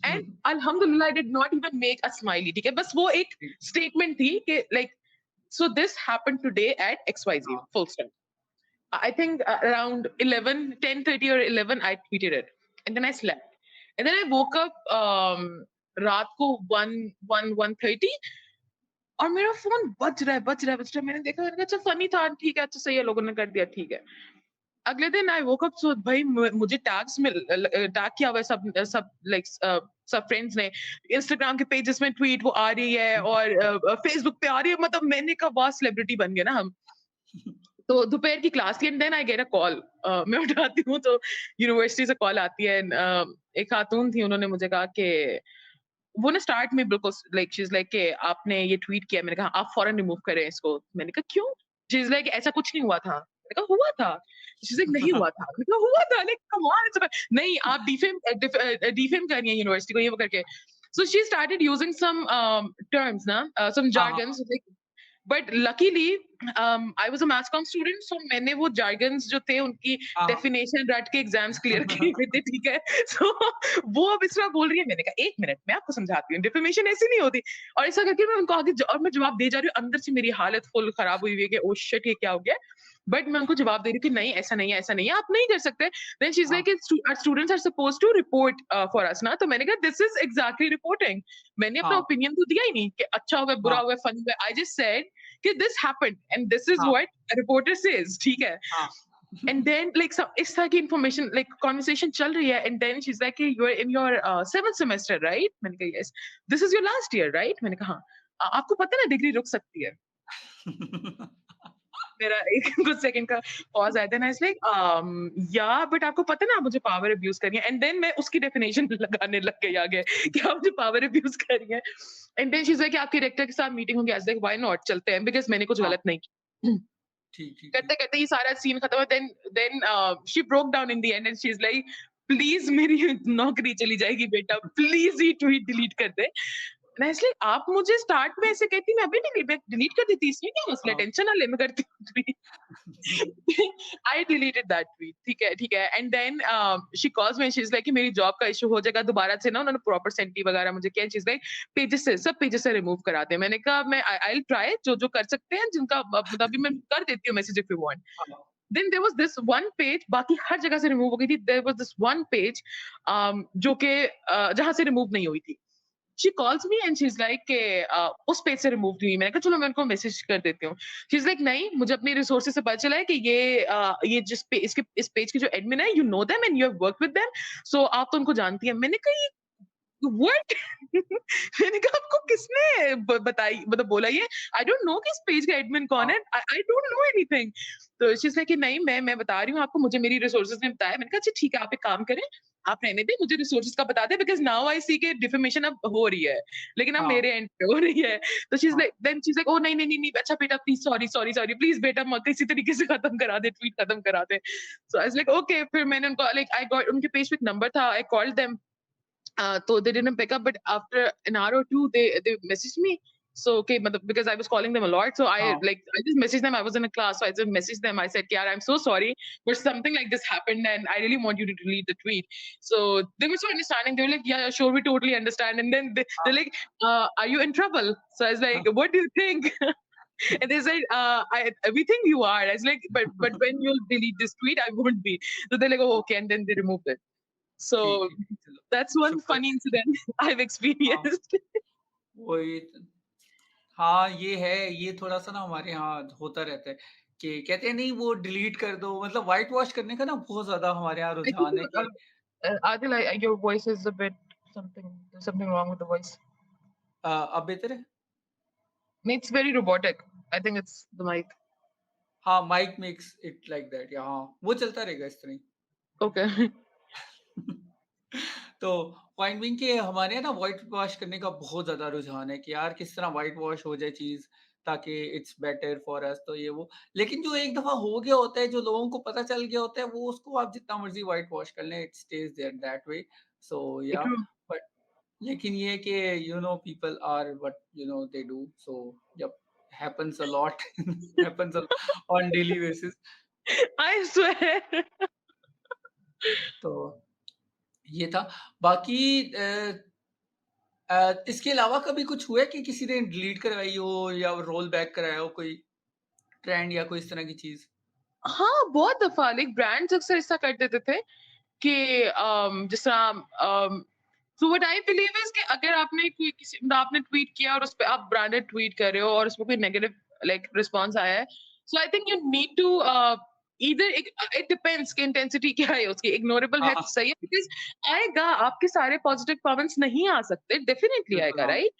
And alhamdulillah, I did not even make a smiley. ठीक है, बस वो एक statement थी कि like, so this happened today at XYZ, हाँ, full stop. I think around 11, 10:30 or 11, I tweeted it. And then I slept. And then I woke up रात को 1:30 और मेरा फ़ोन बज रहा है। मैंने देखा, मैंने कहा अच्छा फ़नी था, ठीक है, अच्छा सही है, लोगों ने कर दिया, ठीक है। अगले दिन आई वोक अप, सो भाई मुझे टैग्स में टैग किया हुआ है सब सब लाइक सब फ्रेंड्स ने। इंस्टाग्राम के पेजेस में ट्वीट वो आ रही है और फेसबुक पे आ रही है, मतलब मैंने कहा वाह सेलिब्रिटी बन गए ना हम। तो दोपहर की क्लास थी and then I get a call. मैं उठाती हूँ तो यूनिवर्सिटी से कॉल आती है। एक खातून थी, उन्होंने मुझे कहा कि वो ना स्टार्ट में बिल्कुल लाइक शी इज़ लाइक कि आपने ये ट्वीट किया। मैंने कहा आप फौरन रिमूव करें इसको। मैंने कहा क्यों? शी इज़ लाइक ऐसा कुछ नहीं हुआ था। मैंने कहा हुआ था। शी इज़ लाइक नहीं हुआ था। मैंने कहा हुआ था, लाइक कम ऑन इट्स नहीं आप डिफेम कर रही हैं यूनिवर्सिटी को ये वो करके। So she started using some terms ना सम हाँ, हाँ, jargons like but luckily I was a maths com student, so मैंने वो जार्गन्स जो थे उनकी हाँ, डेफिनेशन रट के एग्ज़ाम्स क्लियर किए हुए थे, ठीक है? सो वो अब इस तरह बोल रही है, मैंने कहा 1 मिनट मैं आपको समझाती हूँ, डेफिमेशन ऐसी नहीं होती। और ऐसा करके मैं उनको आगे और मैं जवाब दे जा रही हूँ, अंदर से मेरी हालत फुल खराब हुई हुई है कि ओह शिट ये क्या हो गया? बट मैं उनको जवाब दे रही हूँ कि नहीं ऐसा नहीं है, ऐसा नहीं है, आप नहीं कर सकते। देन शी इज़ हाँ, like students are supposed to report for us ना। तो मैंने कहा दिस इज़ एक्ज़ैक्टली रिपोर्टिंग। मैंने अपना हाँ, ओपिनियन तो दिया ही नहीं कि अच्छा हुआ, बुरा हाँ, हुआ, फनी हुआ। आई जस्ट सेड कि this happened and this is हाँ, व्हाट रिपोर्टर सेज, ठीक है? हाँ। एंड देन लाइक सब इस तरह की इन्फॉर्मेशन लाइक कन्वर्सेशन चल रही है and then she is like you are in your 7th semester right? मैंने कहा yes. This is your last year right? मैंने कहा हाँ। आपको पता है ना डिग्री रुक सकती है। मेरा एक कुछ सेकंड का पॉज़ आया, देन आई वाज़ लाइक या बट आपको पता है ना आप मुझे पावर अब्यूज़ कर रही हैं। एंड देन मैं उसकी डेफिनिशन लगाने लग गई आगे कि आप मुझे पावर अब्यूज़ कर रही हैं। And then she is like आपके डायरेक्टर के साथ मीटिंग होगी। I was like why not, चलते हैं बिकॉज़ मैंने कुछ हाँ, गलत नहीं किया। ठीक, ठीक, ठीक। करते-करते ये सारा सीन खत्म हुआ। Then she broke down in the end and she is like please मेरी नौकरी चली जाएगी बेटा, प्लीज़ ये ट्वीट डिलीट कर दे। मैं इसलिए आप मुझे स्टार्ट में ऐसे कहती, मैं अभी डिलीट कर देती, इसमें क्या मसला है, हाँ। टेंशन ना ले, मैं करती हूँ tweet. I deleted that tweet, ठीक है, ठीक है। And then she calls me, she is like कि मेरी जॉब का इश्यू हो जाएगा दोबारा से ना, उन्होंने प्रॉपर सेंटी वगैरह मुझे किया। शी इज़ लाइक पेजेस से सब पेजेस से रिमूव करा दें। मैंने कहा मैं आई विल ट्राई जो कर सकते हैं, जिनका मतलब अभी मैं कर देती हूँ मैसेज इफ यू वांट। हाँ, then there was this one page, बाकी हर जगह से रिमूव हो गई थी। There was this one page जो कि जहाँ से रिमूव नहीं हुई थी। She calls me and she is like कि उस पेज से रिमूव नहीं हुई। मैंने कहा चलो मैं उनको मैसेज कर देती हूँ। शी इज़ लाइक नहीं, मुझे अपने रिसोर्सेज़ से पता चला है कि ये जिस पे इसके इस पेज के जो एडमिन है, you know them and you have worked with them, so आप तो उनको जानती हैं। मैंने कहा ये व्हाट? मैंने कहा आपको किसने बताई, मतलब बोला ये? आई डोंट नो कि इस पेज का एडमिन कौन हाँ, है। I don't know anything. तो शी इज़ लाइक कि नहीं मैं बता रही हूँ आपको, मुझे मेरी रिसोर्सेज़ ने बताया। मैंने कहा अच्छा ठीक है, आप एक काम करें, आप रहने दें, मुझे रिसोर्सेज़ का बता दें बिकॉज़ नाउ आई सी कि डिफेमेशन अब हो रही है, लेकिन अब हाँ, मेरे एंड पे हो रही है। तो शी इज़ हाँ, like then she is like oh नहीं, अच्छा बेटा प्लीज़ सॉरी प्लीज़ बेटा किसी तरीके से खत्म करा दे, ट्वीट खत्म करा दे। सो आई वाज़ लाइक ओके। फिर मैंने उनको लाइक आई गॉट उनके पेज पे एक नंबर था, I called them. So they didn't pick up, but after an hour or two, they messaged me. So okay, because I was calling them a lot, so हाँ, I just messaged them. I was in a class, so I just messaged them. I said, "Yeah, I'm so sorry, but something like this happened, and I really want you to delete the tweet." So they were so understanding. They were like, "Yeah, sure, we totally understand." And then they're like, "Are you in trouble?" So I was हाँ, like, "What do you think?" And they said, "We think you are." I was like, "But when you'll delete this tweet, I won't be." So they're like, "Oh, okay," and then they removed it. So ठीक, ठीक, ठीक, चलो, that's one शुक्र funny है। incident I've हाँ, experienced. वही त हाँ, ये है, ये थोड़ा-सा ना हमारे यहाँ होता रहता है कि कहते हैं नहीं वो डिलीट कर दो, मतलब व्हाइट वॉश करने का ना बहुत ज़्यादा हमारे यहाँ I think रुझान है कि Adil, your voice is a bit something. There's something wrong with the voice. अब बेहतर है? It's very robotic. I think it's the mic. हाँ, mic makes it like that या हाँ, वो चलता रहेगा इस तरह ही। Okay. तो पॉइंट बीइंग कि हमारे यहाँ ना व्हाइट वॉश करने का बहुत ज़्यादा रुझान है कि यार किस तरह व्हाइट वॉश हो जाए चीज़ ताकि इट्स बेटर फॉर अस तो ये वो। लेकिन जो एक दफ़ा हो गया होता है, जो लोगों को पता चल गया होता है, वो उसको आप जितना मर्ज़ी व्हाइट वॉश कर लें, it stays there that way. So या True. बट लेकिन ये है कि you know people are what you know they do so yup happens a lot happens on daily basis. I swear. तो ये था। बाकी इसके अलावा कभी कुछ हुआ है कि किसी ने डिलीट करवाई हो या रोल बैक कराया हो कोई ट्रेंड या कोई इस तरह की चीज़? हाँ, बहुत दफ़ा लाइक ब्रांड्स अक्सर ऐसा कर देते थे कि जिस तरह so what I believe is कि अगर आपने कोई किसी मतलब आपने ट्वीट किया और उसपे आप ब्रांडेड ट्वीट कर रहे हो और उसमें कोई नेगेटिव लाइक रिस्पॉन्स आया है, so I think you need to either it depends कि इंटेंसिटी क्या है उसकी, इग्नोरेबल हाँ, है हाँ, तो सही है बिकॉज़ आएगा, आपके सारे पॉजिटिव कमेंट्स नहीं आ सकते, डेफिनिटली बिल्कुल आएगा, हाँ, राइट?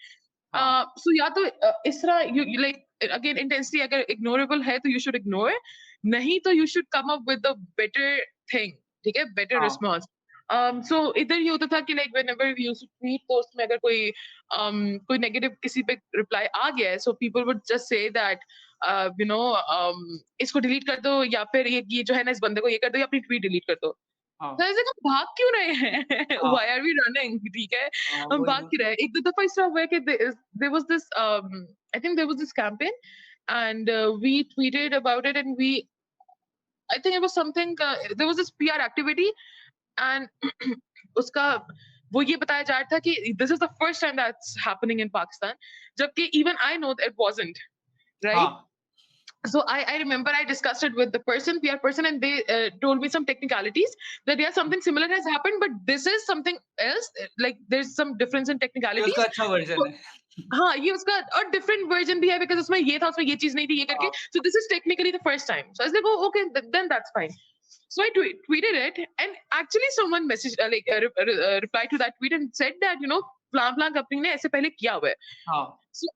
हाँ, सो या तो इस तरह यू लाइक अगेन इंटेंसिटी अगर इग्नोरेबल है तो यू शुड इग्नोर, नहीं तो you should come up with a better thing, ठीक है? बेटर हाँ, रिस्पॉन्स। सो इधर ये होता था कि like whenever we used to tweet तो उसमें अगर कोई नेगेटिव किसी पे रिप्लाई आ गया है, so people would just say that you know इसको डिलीट कर दो या फिर ये जो है ना इस बंदे को ये कर दो या अपनी ट्वीट डिलीट कर दो। हाँ, तो ऐसे हम भाग क्यों रहे हैं? हाँ, व्हाई आर वी रनिंग? ठीक है? हाँ, हम वही भाग ना। क्यों रहे हैं? 1-2 दफा इस तरह हुआ है कि there was this I think there was this campaign and we tweeted about it and we I think it was something there was this PR activity and उसका वो ये बताया जा रहा था कि this is the first time that's happening in Pakistan जबकि even I know that it wasn't, हाँ, right? So I remember I discussed it with the PR person, and they told me some technicalities that yeah, something similar has happened, but this is something else. Like there's some difference in ये उसका technicalities. अच्छा version तो है। हाँ, ये उसका और different version भी है बिकॉज़ उसमें ये था, उसमें ये चीज़ नहीं थी, ये करके हाँ, so this is technically the first time. So I was like, "Oh, okay, then that's fine." So I tweeted it, and actually someone messaged replied to that tweet and said that फलां-फलां company ने ऐसे पहले किया हुआ है. हाँ, So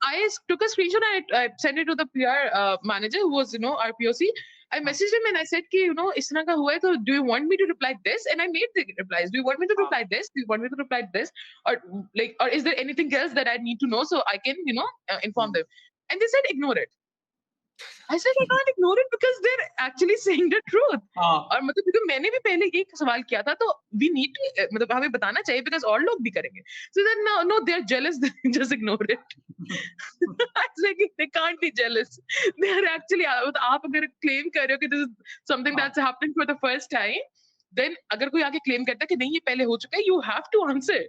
took a screenshot and I sent it to the PR manager who was, our POC. I हाँ, messaged him and I said, कि, इस तरह का हुआ है, तो do you want me to reply this? And I made the replies. Do you want me to हाँ, reply this? Do you want me to reply this? Or or is there anything else that I need to know so I can, inform hmm, them? And they said, ignore it. I said, I can't ignore it because they're actually saying the truth. हाँ, और मतलब क्योंकि मैंने भी पहले एक सवाल किया था तो वी नीड टू मतलब हमें बताना चाहिए बिकॉज़ और लोग भी करेंगे. So then no, no, they're jealous. Just ignore it. I was like, they can't be jealous. They are actually आप अगर क्लेम कर रहे हो कि this is something हाँ, that's happening for the first time, then अगर कोई आके क्लेम करता है कि नहीं ये पहले हो चुका है, you have to answer.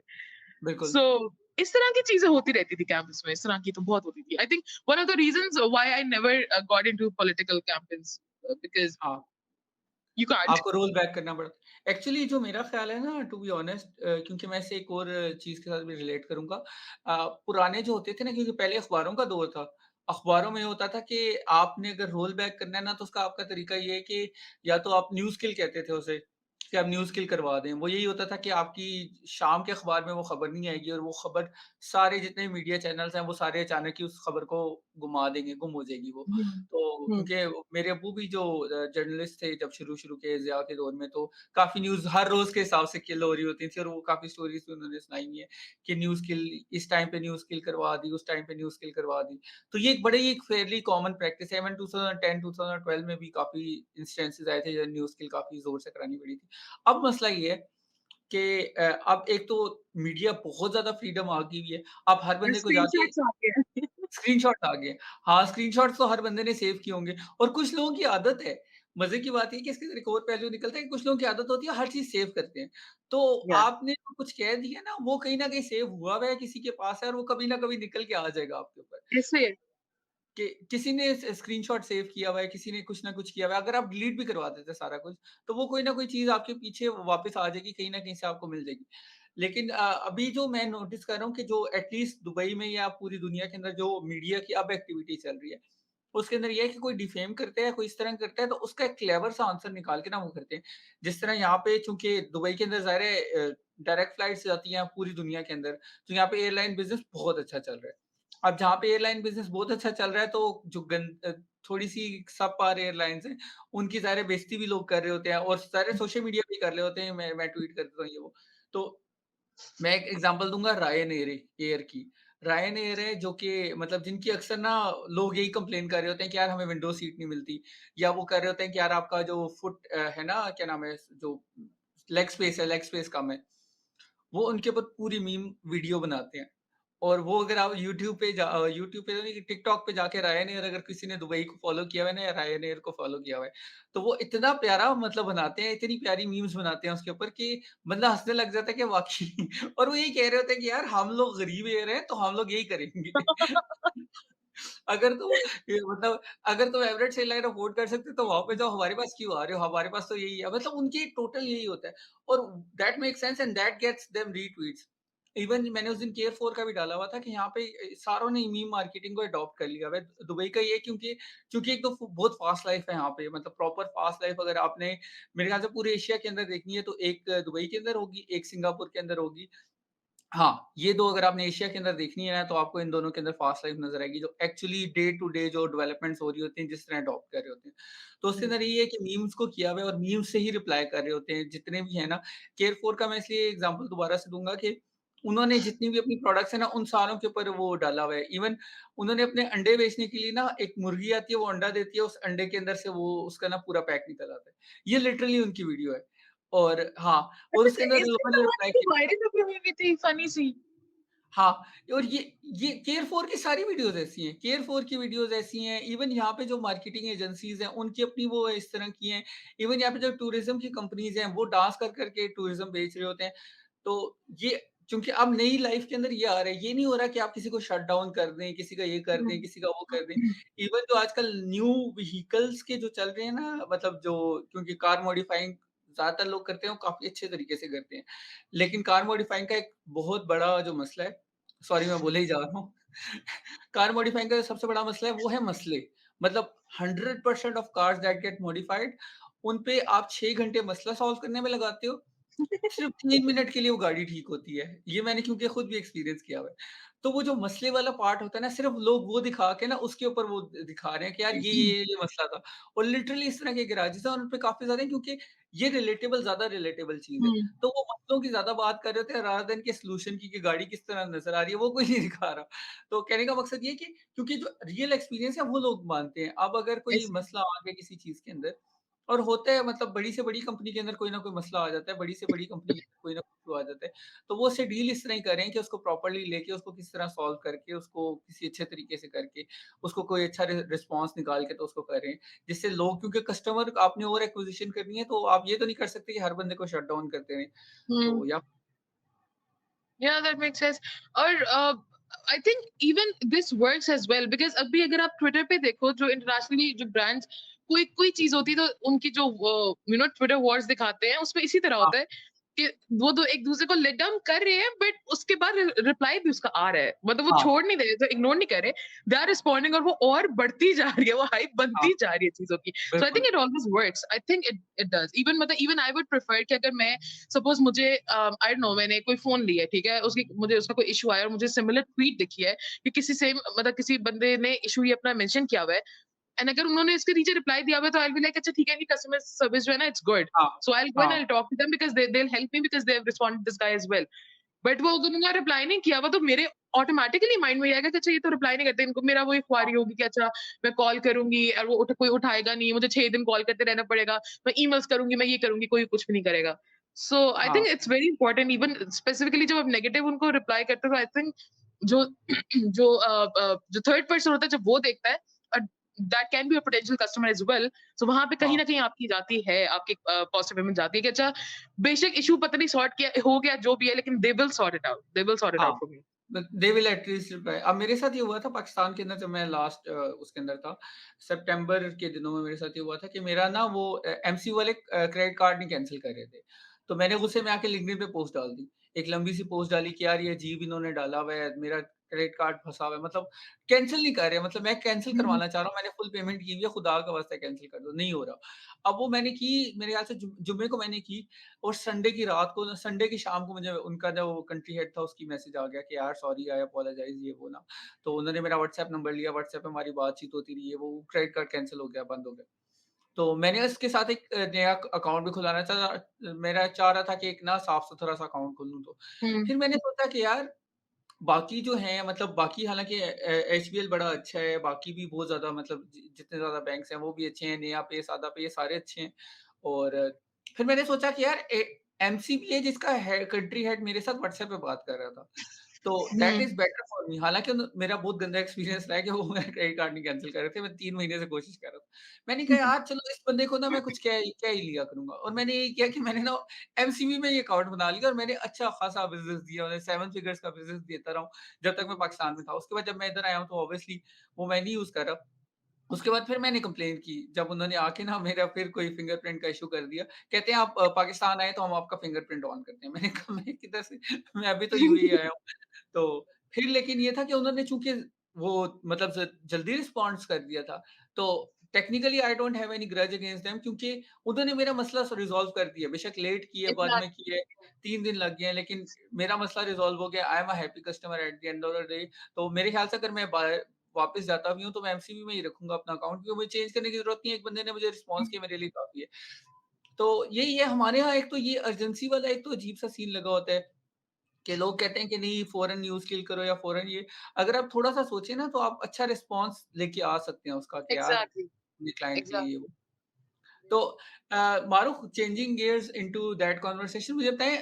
बिल्कुल, So इस तरह की चीजें होती रहती थी कैंपस में, इस तरह की तो बहुत होती थी. I think one of the reasons why I never got into political campaigns because हाँ। You can't. आपको रोल बैक करना पड़ता एक्चुअली जो मेरा ख़्याल है ना टू बी ऑनेस्ट क्योंकि मैं इसे एक और चीज़ के साथ भी रिलेट करूँगा। पुराने जो होते थे ना क्योंकि पहले अख़बारों का दौर था। अख़बारों में होता था कि आपने अगर रोल बैक करना है ना तो उसका आपका तरीका ये है कि या तो आप न्यूज़ किल कहते थे उसे, कि आप न्यूज़ किल करवा दें। वो यही होता था कि आपकी शाम के अख़बार में वो ख़बर नहीं आएगी और वो ख़बर सारे जितने मीडिया चैनल्स हैं वो सारे अचानक ही उस ख़बर को गुमा देंगे, गुम हो जाएगी वो। हुँ, तो हुँ, क्योंकि मेरे अब्बू भी जो जर्नलिस्ट थे जब शुरू-शुरू के ज़िया के दौर में तो काफ़ी न्यूज़ हर रोज़ के हिसाब से किल हो रही होती थी और वो काफ़ी स्टोरीज़ भी उन्होंने सुनाई हुई हैं कि न्यूज़ किल इस टाइम पे न्यूज़ किल करवा दी, उस टाइम पे न्यूज़ किल करवा दी। तो ये एक बड़े ही एक फेयरली कॉमन प्रैक्टिस है। इवन 2010-2012 में भी काफ़ी इंस्टेंसेस आए थे जब न्यूज़ किल काफ़ी ज़ोर से करानी पड़ी थी। अब मसला ये है कि अब एक तो मीडिया बहुत ज़्यादा फ्रीडम आ गई हुई है। आप हर और बंदे को जाके स्क्रीनशॉट्स आते हैं. स्क्रीनशॉट्स आ गए हैं। हाँ, स्क्रीनशॉट्स तो हर बंदे ने सेव किए होंगे और कुछ लोगों की आदत है। मज़े की बात ये है कि इसके अंदर एक और पहलू निकलता है कि कुछ लोगों की आदत होती है हर चीज़ सेव करते हैं। तो या आपने जो कुछ कह दिया ना वो कहीं न कहीं सेव हुआ हुआ है किसी के पास है और वो कभी न कभी निकल के आ जाएगा आपके ऊपर। ऐसे कि किसी ने स्क्रीनशॉट सेव किया हुआ है, किसी ने कुछ ना कुछ किया हुआ है, अगर आप डिलीट भी करवा देते सारा कुछ, तो वो कोई ना कोई चीज़ आपके पीछे वापस आ जाएगी, कहीं न कहीं से आपको मिल जाएगी। लेकिन अभी जो मैं नोटिस कर रहा हूँ कि जो एटलीस्ट दुबई में या पूरी दुनिया के अंदर जो मीडिया की अब एक्टिविटी चल रही है, उसके अंदर ये है कि कोई डिफेम करता है, कोई इस तरह करता है, तो उसका एक क्लेवर सा आंसर निकाल के ना वो करते हैं। जिस तरह यहाँ पे चूँकि दुबई के अंदर ज़ाहिर है डायरेक्ट फ्लाइट्स जाती हैं पूरी दुनिया के अंदर, तो यहाँ पे एयरलाइन बिज़नेस बहुत अच्छा चल रहा है। अब जहाँ पे एयरलाइन बिज़नेस बहुत अच्छा चल रहा है तो जो थोड़ी-सी सबपार एयरलाइन्स हैं, उनकी ज़ाहिर है बेइज़्ज़ती भी लोग कर रहे होते हैं और ज़ाहिर है सोशल मीडिया पे कर रहे होते हैं, मैं ट्वीट कर देता हूँ ये वो। तो मैं एक एग्ज़ाम्पल दूँगा रायन एयर की। रायन एयर है जो कि मतलब जिनकी अक्सर ना लोग यही कंप्लेन कर रहे होते हैं कि यार हमें विंडो सीट नहीं मिलती या वो कर रहे होते हैं कि यार आपका जो है ना क्या नाम है जो लेग स्पेस है, लेग स्पेस कम है। वो उनके ऊपर पूरी मीम वीडियो बनाते हैं। और वो अगर आप यूट्यूब पे तो नहीं, टिकटॉक पे जाके रायनेयर अगर किसी ने दुबई को फ़ॉलो किया हुआ है ना या रायनेयर को फ़ॉलो किया हुआ है, तो वो इतना प्यारा मतलब बनाते हैं, इतनी प्यारी मीम्स बनाते हैं उसके ऊपर कि बंदा हँसने लग जाता है कि वाक़ई और वो यही कह रहे होते हैं कि यार हम लोग गरीब एयर हैं, तो हम लोग यही करेंगे। अगर तुम ये मतलब अगर तुम एवरेट एयरलाइन अफ़ोर्ड कर सकते हो तो वहाँ पे जाओ, हमारे पास क्यों आ रहे हो? हमारे पास तो यही है। मतलब उनकी टोटल यही होता है और that makes sense and that gets them retweets. Even मैंने उस दिन केयर 4 का भी डाला हुआ था कि यहाँ पे सारों ने मीम मार्केटिंग को अडॉप्ट कर लिया हुआ है। दुबई का ये है क्योंकि क्योंकि एक तो बहुत फास्ट लाइफ है यहाँ पे, मतलब प्रॉपर फास्ट लाइफ अगर आपने मेरे ख्याल से पूरे एशिया के अंदर देखनी है तो एक दुबई के अंदर होगी, एक सिंगापुर के अंदर होगी। हाँ, ये 2 अगर आपने एशिया के अंदर देखनी है ना, तो आपको इन दोनों के अंदर फास्ट लाइफ नज़र आएगी, जो एक्चुअली डे टू डे जो डेवलपमेंट्स हो रही होती हैं, जिस तरह अडॉप्ट कर रहे होते हैं। तो उसके हुँ, अंदर ये है कि मीम्स को किया हुआ है और मीम्स से ही रिप्लाई कर रहे होते हैं, जितने भी हैं ना। केयर 4 का मैं इसलिए एग्ज़ाम्पल दोबारा से दूँगा कि उन्होंने जितनी भी अपनी प्रोडक्ट्स हैं ना, उन सारों के ऊपर वो डाला हुआ है। इवन उन्होंने अपने अंडे बेचने के लिए ना, एक मुर्गी आती है, वो अंडा देती है, उस अंडे के अंदर से वो उसका ना पूरा पैक निकल आता है। ये लिटरली उनकी वीडियो है और हाँ, और अच्छा उसके अंदर इसमें लोगों तो ने वो रिप्लाई थोड़ी किया। वायरल भी हुई हुई थी फनी सी। हाँ, और ये केयर 4 की सारी वीडियोज़ ऐसी हैं, केयर 4 की वीडियोज़ ऐसी हैं, इवन यहाँ पे जो मार्केटिंग एजेंसीज़ हैं, उनकी अपनी वो इस तरह की हैं। इवन यहाँ पे जो टूरिज़्म की कंपनीज़ हैं, वो डांस कर के टूरिज़्म बेच रहे होते हैं। तो ये चूँकि अब नई लाइफ़ के अंदर ये आ रहा है, ये नहीं हो रहा कि आप किसी को शट डाउन कर दें, किसी का ये कर हुँ, दें, किसी का वो कर दें। हुँ, इवन जो आजकल न्यू व्हीकल्स के जो चल रहे हैं ना, मतलब जो क्योंकि कार मॉडिफाइंग ज़्यादातर लोग करते हैं, वो काफ़ी अच्छे तरीके से करते हैं। लेकिन कार मॉडिफाइंग का एक बहुत बड़ा जो मसला है, सॉरी मैं बोले ही जा रहा हूँ। कार मॉडिफाइंग का जो सबसे बड़ा मसला है, वो है मसले। मतलब 100% of cars that get modified, उन पे आप 6 घंटे मसला सॉल्व करने में लगाते हो, सिर्फ़ 3 मिनट के लिए वो गाड़ी ठीक होती है। ये मैंने क्योंकि खुद भी एक्सपीरियंस किया हुआ है। तो वो जो मसले वाला पार्ट होता है ना, सिर्फ़ लोग वो दिखा के ना उसके ऊपर वो दिखा रहे हैं कि यार ये मसला था। और लिटरली इस तरह के गैराजेज़ हैं और उन पे काफ़ी ज़्यादा है क्योंकि ये ज़्यादा रिलेटेबल चीज़ है। हुँ, तो वो मसलों की ज़्यादा बात कर रहे होते हैं रादर देन कि सॉल्यूशन की कि गाड़ी किस तरह नज़र आ रही है, वो कोई नहीं दिखा रहा। तो कहने का मकसद ये है कि क्योंकि जो रियल एक्सपीरियंस है वो लोग मानते हैं। अब अगर कोई ऐसे मसला आ गया किसी चीज़ के अंदर और होता है, मतलब बड़ी से बड़ी कंपनी के अंदर कोई ना कोई मसला आ जाता है, बड़ी से बड़ी कंपनी के अंदर कोई ना कोई इश्यू आ जाता है। तो वो उससे डील इस तरह ही करें कि उसको प्रॉपर्ली लेके उसको किस तरह सॉल्व करके, उसको किसी अच्छे तरीके से करके, उसको कोई अच्छा रिस्पॉन्स निकाल के तो उसको करें। जिससे लोग, क्योंकि कस्टमर आपने और एक्विजिशन करनी है, तो आप ये तो नहीं कर सकते कि हर बंदे को शट डाउन करते रहें। हुँ, तो या या दैट मेक्स सेंस और I think even this works as well because अभी अगर आप ट्विटर पे देखो जो इंटरनेशनली जो ब्रांड्स कोई कोई चीज़ होती है तो उनकी जो ट्विटर वॉर्स दिखाते हैं उसमें इसी तरह हाँ, होता है कि वो दो एक-दूसरे को लेट डाउन कर रहे हैं बट उसके बाद रिप्लाई भी उसका आ रहा है। मतलब वो हाँ, छोड़ नहीं रहे, तो इग्नोर नहीं कर रहे। दे आर रिस्पोंडिंग और वो और बढ़ती जा रही है, वो हाइप हाँ, बनती जा रही है चीज़ों की। सो आई थिंक बिल्कुल। It always works. I think it it does. Even मतलब इवन आई वुड प्रेफर कि अगर मैं सपोज़ मुझे आई डोंट नो मैंने कोई फ़ोन लिया है, ठीक है? उसकी मुझे उसका कोई इश्यू आया और मुझे सिमिलर ट्वीट दिखी है कि किसी से मतलब किसी बंदे ने इश्यू ये अपना मेंशन किया हुआ है एंड अगर उन्होंने इसके नीचे रिप्लाई दिया हुआ है तो आई विल बी लाइक अच्छा ठीक है, इनकी कस्टमर सर्विस जो है ना इट्स गुड। हाँ, सो I will go and I हाँ, will talk to them because they will help me because they have responded this guy as well. But वो अगर उन्होंने रिप्लाई नहीं किया हुआ तो मेरे ऑटोमैटिकली माइंड में ये आएगा कि अच्छा ये तो रिप्लाई नहीं करते, इनको मेरा वो एक हाँ, ख्वारी होगी कि अच्छा मैं कॉल करूँगी और वो कोई उठाएगा नहीं, मुझे 6 दिन कॉल करते रहना पड़ेगा, मैं ईमेल्स करूँगी, मैं ये करूँगी, कोई कुछ भी नहीं करेगा। सो आई हाँ, think it's very important even specifically जब आप नेगेटिव उनको रिप्लाई करते हो आई थिंक जो जो थर्ड पर्सन होता है जब वो देखता है that can be a potential customer as well. So वहाँ पे कहीं हाँ, न कहीं आपकी जाती है, आपकी पॉज़िटिव इमेज जाती है कि अच्छा बेशक इश्यू पता नहीं सॉर्ट किया हो गया जो भी है लेकिन they will sort it out, they will sort it हाँ। Out for me. They will at least reply. अब मेरे साथ ये हुआ था पाकिस्तान के अंदर, जब मैं लास्ट उसके अंदर था, सितंबर के दिनों में मेरे साथ ये हुआ था कि मेरा ना वो एमसी वाले क्रेडिट कार्ड नहीं कैंसल कर रहे थे। तो मैंने गुस्से में आके लिंक्डइन पे पोस्ट डाल दी। एक लंबी सी पोस्ट डाली कि यार ये अजीब इन्होंने डाला हुआ है, मेरा क्रेडिट कार्ड फँसा हुआ है, मतलब कैंसल नहीं कर रहे, मतलब मैं कैंसल हुँ, करवाना चाह रहा हूँ, मैंने फुल पेमेंट की हुई है, खुदा का वास्ता कैंसल कर दो, नहीं हो रहा। अब वो मैंने की, मेरे ख्याल से जुम्मे को मैंने की और संडे की रात को, संडे की शाम को मुझे उनका जो कंट्री हेड था उसकी मैसेज आ गया कि यार सॉरी, आई अपोलोजाइज़, ये वो ना। तो उन्होंने मेरा व्हाट्सएप नंबर लिया, व्हाट्सएप पे हमारी बातचीत होती रही है, वो क्रेडिट कार्ड कैंसल हो गया, बंद हो गया। तो मैंने उसके साथ एक नया अकाउंट भी खुलाना था। मेरा चाह रहा था कि एक ना साफ-सुथरा सा अकाउंट खोलूँ तो। हुँ, फिर मैंने सोचा कि यार बाकी जो हैं, मतलब बाकी हालाँकि एचबीएल बड़ा अच्छा है, बाकी भी बहुत ज़्यादा, मतलब जितने ज़्यादा बैंक्स हैं वो भी अच्छे हैं, नेहा पे, सादा पे, ये सारे अच्छे हैं। और फिर मैंने सोचा कि यार एमसीबीए जिसका है कंट्री हेड मेरे साथ व्हाट्सएप पे बात कर रहा था। तो that is hmm. Better for me. हालाँकि उन मेरा बहुत गंदा एक्सपीरियंस रहा है कि वो मेरा क्रेडिट कार्ड नहीं कैंसल कर रहे थे, मैं 3 महीने से कोशिश कर रहा था। मैंने कहा यार चलो इस बंदे को ना मैं कुछ क्या ही लिया करूँगा, और मैंने यही किया कि मैंने ना एमसीबी में ये अकाउंट बना लिया और मैंने अच्छा खासा बिज़नेस दिया, उन्हें 7 फिगर्स का बिज़नेस देता रहा हूँ, जब तक मैं पाकिस्तान में था। उसके बाद जब मैं इधर आया हूँ तो ऑब्वियसली वो मैं नहीं यूज़ कर रहा। उसके बाद फिर मैंने कंप्लेन की, जब उन्होंने आके ना मेरा फिर कोई फिंगरप्रिंट का इश्यू कर दिया। कहते हैं आप पाकिस्तान आए तो हम आपका फिंगरप्रिंट ऑन करते हैं। मैंने कहा मैं किधर से, मैं अभी तो यूएई आया हूँ। तो फिर लेकिन ये था कि उन्होंने चूँकि वो मतलब जल्दी रिस्पॉन्स कर दिया था, तो technically I don't have any grudge against them, क्योंकि उन्होंने मेरा मसला रिज़ॉल्व कर दिया। बेशक लेट किए, बाद में एग्जैक्टली। किए, 3 दिन लग गए, लेकिन मेरा मसला रिज़ॉल्व हो गया। I am a happy customer at the end of the day. तो मेरे ख्याल से अगर मैं वापस जाता भी हूँ तो मैं एमसीबी में ही रखूँगा अपना अकाउंट, क्योंकि मुझे चेंज करने की ज़रूरत नहीं है। एक बंदे ने मुझे रिस्पॉन्स किया, मेरे लिए काफ़ी है। तो यही है हमारे यहाँ, एक तो ये अर्जेंसी वाला एक तो अजीब-सा सीन लगा होता है कि लोग कहते हैं कि नहीं फ़ौरन न्यूज़ किल करो या फ़ौरन ये। अगर आप थोड़ा-सा सोचें ना तो आप अच्छा रिस्पॉन्स लेके आ सकते हैं उसका कि यार एग्जैक्टली। अपने क्लाइंट के लिए ये वो। एग्जैक्टली। तो Maroof, changing gears into that conversation, मुझे बताएँ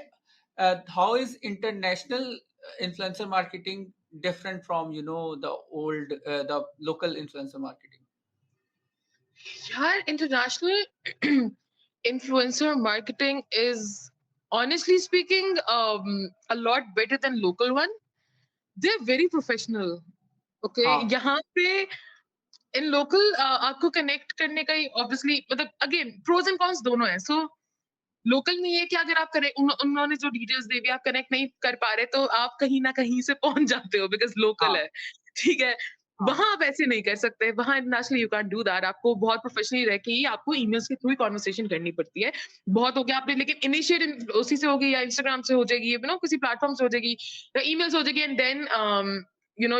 how is international influencer marketing different from the old the local influencer marketing? यार, international influencer marketing is, honestly speaking, a lot better than local one. They're very professional. Okay, हाँ, यहाँ पे इन local आपको connect करने का ही obviously, मतलब again pros and cons दोनों है। सो लोकल में ये कि अगर आप करें, उन्होंने जो डिटेल्स दे दी, आप कनेक्ट नहीं कर पा रहे, तो आप कहीं ना कहीं से पहुंच जाते हो, बिकॉज लोकल हाँ, है। ठीक है। हाँ, वहां आप ऐसे नहीं कर सकते, वहां internationally you can do that. आपको बहुत प्रोफेशनली रह के ही आपको ईमेल्स के थ्रू ही कॉन्वर्सेशन करनी पड़ती है। बहुत हो गया आपने, लेकिन इनिशिएट उसी से होगी, या इंस्टाग्राम से हो जाएगी, किसी प्लेटफॉर्म से हो जाएगी, या ईमेल्स हो जाएगी, and then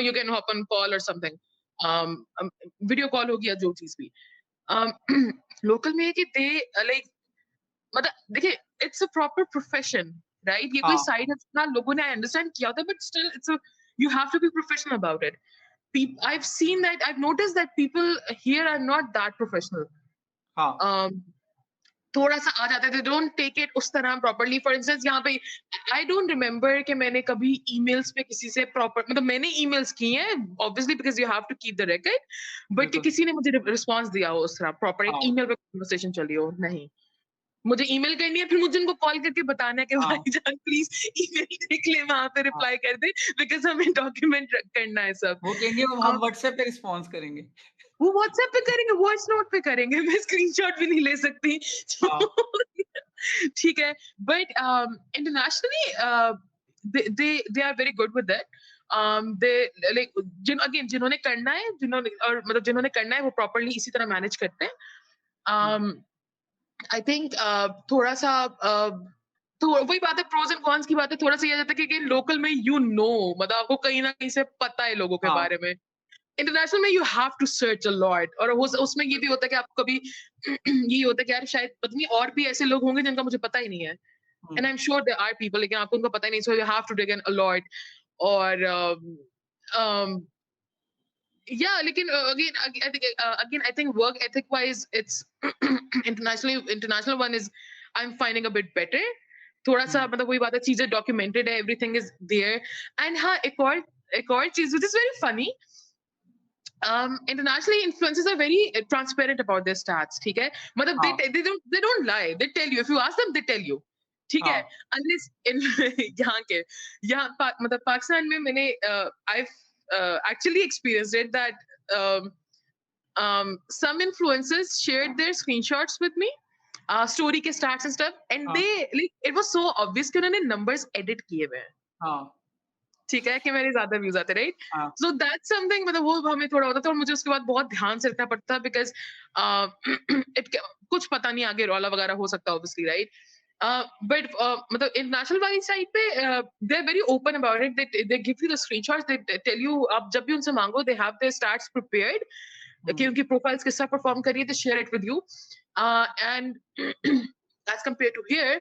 you can hop on call और समथिंग, वीडियो कॉल होगी या जो चीज भी। लोकल में है कि दे लाइक, मतलब देखिए, it's a proper profession, right? ये कोई हाँ, साइड हसल ना, लोगों ने अंडरस्टैंड किया होता है, but still it's a, you have to be professional about it. I've seen that, I've noticed that people here are not that professional. हाँ, um थोड़ा सा आ जाते थे, डोंट टेक इट उस तरह प्रॉपर्ली। फॉर इंस्टेंस, यहाँ पे आई डोंट रिमेम्बर कि मैंने कभी ईमेल्स पे किसी से प्रॉपर, मतलब मैंने ईमेल्स की हैं obviously, because you have to keep the record, but कि बिल्कुल। किसी ने मुझे रिस्पॉन्स दिया हो उस तरह प्रॉपर एक हाँ, ईमेल पे कन्वर्सेशन चली हो, नहीं। मुझे ईमेल करनी है, फिर मुझे उनको कॉल करके बताना है कि हाँ, भाईजान प्लीज ईमेल देख ले, वहां पे हाँ। रिप्लाई कर दे, बिकॉज हमें डॉक्यूमेंट करना है सब। वो कहेंगे हम व्हाट्सएप पे रिस्पॉन्स करेंगे। वो व्हाट्सएप पे करेंगे, वॉइस नोट पे करेंगे, मैं स्क्रीनशॉट भी नहीं ले सकती। हाँ, ठीक है। But internationally they are very good with that. They like, जिन्होंने करना है, जिन्होंने करना है, वो प्रॉपर्ली इसी तरह मैनेज करते हैं। हुँ, आई थिंक थोड़ा सा तो वही बात है, प्रोज एंड कॉन्स की बात है। थोड़ा सा ये आ जाता है कि लोकल में मतलब आपको कहीं ना कहीं से पता है लोगों के हाँ, बारे में। इंटरनेशनल में you have to search a lot, और उसमें ये भी होता है कि आपको कभी ये होता है कि यार शायद पता नहीं और भी ऐसे लोग होंगे जिनका मुझे पता ही नहीं है, हुँ, and I am sure there are people, लेकिन आपको उनका पता ही नहीं, so you have to dig in a lot. और um, yeah, लेकिन again I think work ethic wise it's international one is, I'm finding a bit better। थोड़ा सा हुँ, मतलब वही बात है, चीजें डॉक्यूमेंटेड है, एवरीथिंग इज देयर। एंड हाँ, एक और चीज which is very funny, internationally influencers are very transparent about their stats। ठीक है, मतलब हाँ, they don't lie, they tell you, if you ask them they tell you। ठीक है। हाँ, unless in यहाँ के मतलब पाकिस्तान में मैंने I've actually experienced it that um, some influencers shared their screenshots with me, story के stats and stuff, and हाँ, they like it was so obvious कि उन्होंने numbers edit किए हुए हैं। हाँ, ठीक है, कि मेरे ज़्यादा व्यूज़ आते, राइट? हाँ, सो दैट्स समथिंग, मतलब वो हमें थोड़ा होता था, और मुझे उसके बाद बहुत ध्यान से रखना पड़ता था, बिकॉज़ अ, इट कुछ पता नहीं आगे रौला वगैरह हो सकता है ऑब्वियसली, राइट? बट मतलब इंटरनेशनल वाली साइड पे they are very open about it, they give you the screenshots, they tell you, आप जब भी उनसे माँगो, they have their stats prepared कि हुँ, उनकी प्रोफाइल्स किस तरह परफॉर्म कर रही है, they share it with you. And as compared to here,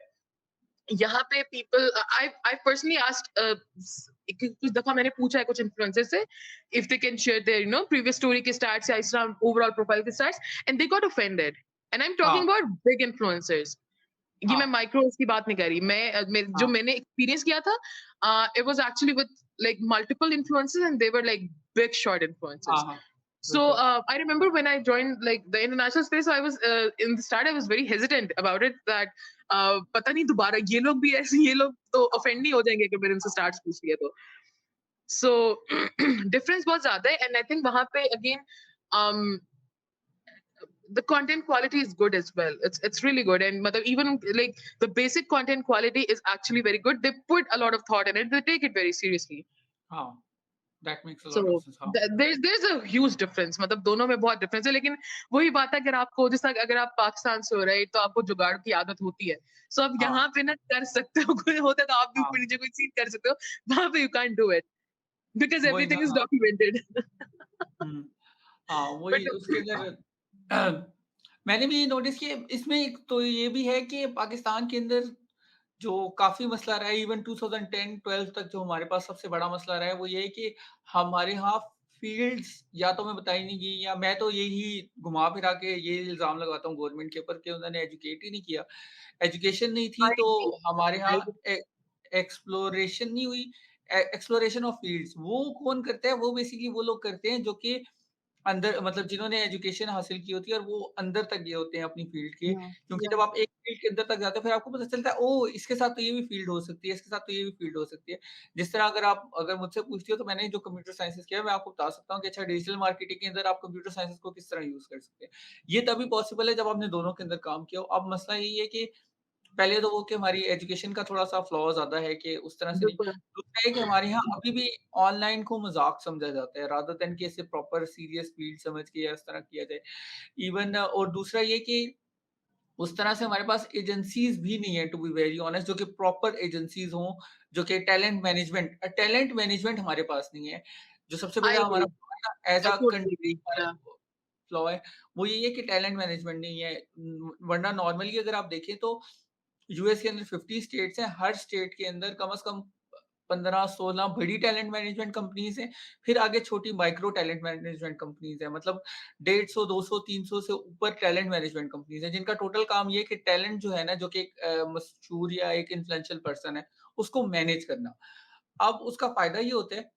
यहाँ पे पीपल, आई पर्सनली आस्क्ड, कुछ दफा मैंने पूछा है कुछ इन्फ्लुएंसर से, if they can share their previous story के स्टार्ट्स या इस तरह ओवरऑल प्रोफाइल के starts, and they got offended. And I M हाँ, टॉकिंग अबाउट बिग इन्फ्लुएंसर्स। ये मैं हाँ, माइक्रोस की बात नहीं कर रही, जो हाँ, मैंने एक्सपीरियंस किया था, it was actually with like multiple influencers, and they were like big short हाँ, influencers. हाँ, So बिल्कुल। I remember when I joined like the international space, I was in the start I was very hesitant about it that पता नहीं दोबारा ये लोग भी ऐसे ये लोग तो offend नहीं हो जाएंगे अगर मैंने उनसे starts पूछ लिया तो. So difference बहुत ज़्यादा है, and I think वहाँ पे again um, the content quality is good as well. It's really good, and matlab, even like the basic content quality is actually very good. They put a lot of thought in it. They take it very seriously. हाँ, that makes a So lot of sense. हाँ, there's a huge difference. मतलब दोनों में बहुत difference है, लेकिन वही बात है अगर आपको जैसा अगर आप पाकिस्तान से हो रहे तो आपको जुगाड़ की आदत होती है. So आप हाँ, यहाँ पे ना कर सकते हो कोई होता है तो आप भी हाँ, ऊपर नीचे कोई चीज कर सकते हो. वहाँ पे you can't do it because वही ना। everything is हाँ, documented. हुँ, हाँ, But वही उसके अंदर मैंने भी ये नोटिस किया इसमें एक तो ये भी है कि पाकिस्तान के अंदर जो काफ़ी मसला रहा है इवन 2010-12 तक जो हमारे पास सबसे बड़ा मसला रहा है वो ये है कि हमारे यहाँ फ़ील्ड्स या तो हमें बताई नहीं गई या मैं तो यही घुमा-फिरा के ये इल्ज़ाम लगाता हूँ गवर्नमेंट के ऊपर कि उन्होंने एजुकेट ही नहीं किया। एजुकेशन नहीं थी I तो agree. हमारे I यहाँ agree. एक्सप्लोरेशन नहीं हुई। एक्सप्लोरेशन ऑफ फ़ील्ड्स वो कौन करता है? वो बेसिकली वो लोग करते हैं जो कि अंदर मतलब जिन्होंने एजुकेशन हासिल की होती है और वो अंदर तक गए होते हैं अपनी फ़ील्ड के। Yeah. क्योंकि Yeah. जब आप एक फ़ील्ड के अंदर तक जाते हो फिर आपको पता चलता है ओह! इसके साथ तो ये भी फ़ील्ड हो सकती है, इसके साथ तो ये भी फ़ील्ड हो सकती है। जिस तरह अगर मुझसे पूछती हो तो मैंने जो कंप्यूटर साइंसेज़ किया है मैं आपको बता सकता हूँ कि अच्छा डिजिटल मार्केटिंग के अंदर आप कंप्यूटर साइंसेज़ को किस तरह यूज़ कर सकते हैं। ये तभी पॉसिबल है जब आपने दोनों के अंदर काम किया हो। अब मसला यही है कि पहले तो वो कि हमारी एजुकेशन का थोड़ा-सा फ्लॉ ज़्यादा है कि उस तरह से नहीं। बिल्कुल. दूसरा है कि हमारे यहाँ अभी भी ऑनलाइन को मज़ाक समझा जाता है रादर देन कि इसे प्रॉपर सीरियस फील्ड समझ के या इस तरह किया जाए। इवन और दूसरा ये कि उस तरह से हमारे पास एजेंसीज़ भी नहीं है टू बी वेरी ऑनेस्ट जो कि प्रॉपर एजेंसीज़ हों, जो कि टैलेंट मैनेजमेंट हमारे पास नहीं है। जो सबसे I बड़ा हमारा agree. फ्लॉ है ना as I a totally country agree. हमारा Yeah. फ्लॉ है, वो यही है कि टैलेंट मैनेजमेंट नहीं है। वरना नॉर्मली अगर आप देखें तो यूएस के अंदर 50 स्टेट्स हैं, हर स्टेट के अंदर कम से कम 15-16 बड़ी टैलेंट मैनेजमेंट कंपनीज़ हैं, फिर आगे छोटी माइक्रो टैलेंट मैनेजमेंट कंपनीज़ हैं। मतलब 150, 200, 300 से ऊपर टैलेंट मैनेजमेंट कंपनीज़ हैं, जिनका टोटल काम ये है कि टैलेंट जो है ना, जो कि एक मशहूर या एक इन्फ्लुएंशियल पर्सन है, उसको मैनेज करना। अब उसका फ़ायदा ये होता है,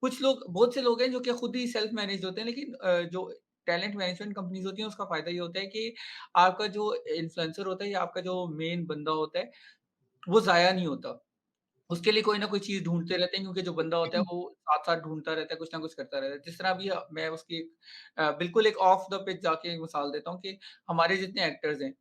कुछ लोग बहुत से लोग हैं जो कि खुद ही सेल्फ मैनेज होते हैं, लेकिन जो टैलेंट मैनेजमेंट कंपनीज़ होती हैं, उसका फ़ायदा ये होता है कि आपका जो इन्फ्लुएंसर होता है या आपका जो मेन बंदा होता है, वो ज़ाया नहीं होता। उसके लिए कोई ना कोई चीज़ ढूँढते रहते हैं क्योंकि जो बंदा होता है वो साथ-साथ ढूँढता रहता है, कुछ ना कुछ करता रहता है। जिस तरह अभी मैं उसकी बिल्कुल एक ऑफ द पिच जाके एक मिसाल देता हूँ कि हमारे जितने एक्टर्स हैं,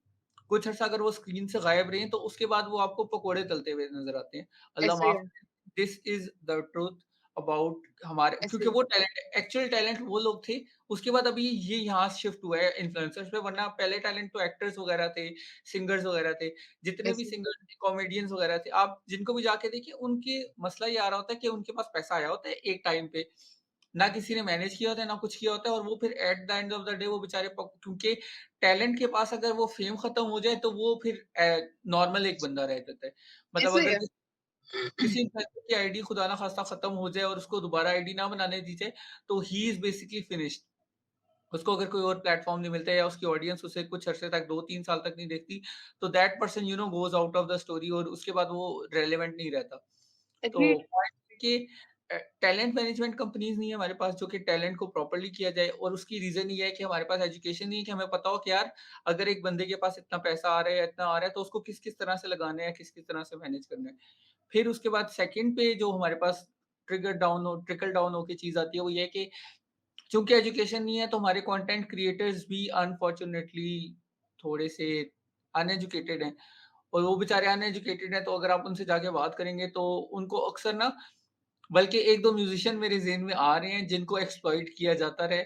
कुछ अर्सा अगर वो स्क्रीन से गायब रहे हैं, तो उसके बाद वो आपको पकोड़े तलते हुए नज़र आते हैं। अल्लाह ऐसे माफ़ है. करे, this is the truth about हमारे ऐसे क्योंकि है. वो टैलेंट एक्चुअल टैलेंट वो लोग थे, उसके बाद अभी ये यहाँ शिफ्ट हुआ है इन्फ्लुएंसर्स पे, वरना पहले टैलेंट तो एक्टर्स वगैरह थे, सिंगर्स वगैरह थे। जितने भी ऐसे. सिंगर्स थे, कॉमेडियंस वगैरह थे, आप जिनको भी जाके देखिए, उनके मसला ये आ रहा होता है कि उनके पास पैसा आया होता है एक टाइम पे। ना किसी ने मैनेज किया होता है, ना कुछ किया होता है और वो फिर at the end of the day वो बेचारे प क्योंकि टैलेंट के पास अगर वो फेम खत्म हो जाए, तो वो फिर नॉर्मल एक बंदा रह जाता है। मतलब ऐसे अगर है. किसी इंसान की आईडी खुदा ना खास्ता खत्म हो जाए और उसको दोबारा आईडी ना बनाने दी जाए, तो ही इज़ बेसिकली फिनिश्ड। उसको अगर कोई और प्लेटफ़ॉर्म नहीं मिलता है या उसकी ऑडियंस उसे कुछ अरसे तक 2-3 साल तक नहीं देखती, तो that person goes out of the story और उसके बाद वो रेलेवेंट नहीं रहता। तो Agreed. पॉइंट है कि टैलेंट मैनेजमेंट कंपनीज़ नहीं है हमारे पास जो कि टैलेंट को प्रॉपर्ली किया जाए और उसकी रीज़न ये है कि हमारे पास एजुकेशन नहीं है कि हमें पता हो कि यार अगर एक बंदे के पास इतना पैसा आ रहा है, इतना आ रहा है तो उसको किस-किस तरह से लगाना है, किस-किस तरह से मैनेज करना है। फिर उसके बाद सेकंड पे जो हमारे पास ट्रिकल डाउन होके चीज़ आती है वो ये है कि चूँकि एजुकेशन नहीं है तो हमारे कंटेंट क्रिएटर्स भी अनफॉर्च्यूनेटली थोड़े से अनएजुकेटेड हैं और वो बेचारे अनएजुकेटेड हैं तो अगर आप उनसे जाके बात करेंगे तो उनको अक्सर ना बल्कि 1-2 म्यूज़िशियन मेरे ज़हन में आ रहे हैं जिनको एक्सप्लॉइट किया जाता रहे।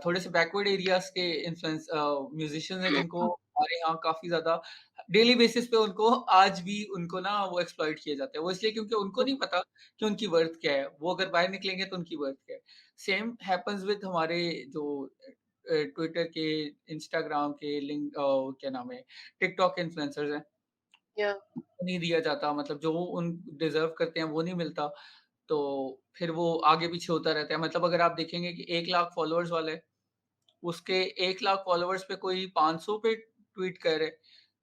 थोड़े से बैकवर्ड एरियाज़ के म्यूज़िशियंस हैं जिनको हमारे यहाँ काफ़ी ज़्यादा डेली बेसिस पे उनको आज भी उनको ना वो एक्सप्लॉइट किया जाता है। वो इसलिए क्योंकि उनको नहीं पता कि उनकी वर्थ क्या है। वो अगर बाहर निकलेंगे तो उनकी वर्थ क्या है। सेम हैपेंस विद हमारे जो ट्विटर के, इंस्टाग्राम के क्या नाम है, टिकटॉक के इन्फ्लुएंसर्स हैं। Yeah. नहीं दिया जाता मतलब जो उन डिज़र्व करते हैं वो नहीं मिलता। तो फिर वो आगे-पीछे होता रहता है। मतलब अगर आप देखेंगे कि 1 लाख फॉलोअर्स वाला है, उसके 1 लाख फॉलोअर्स पे कोई 500 पे ट्वीट कर रहा है।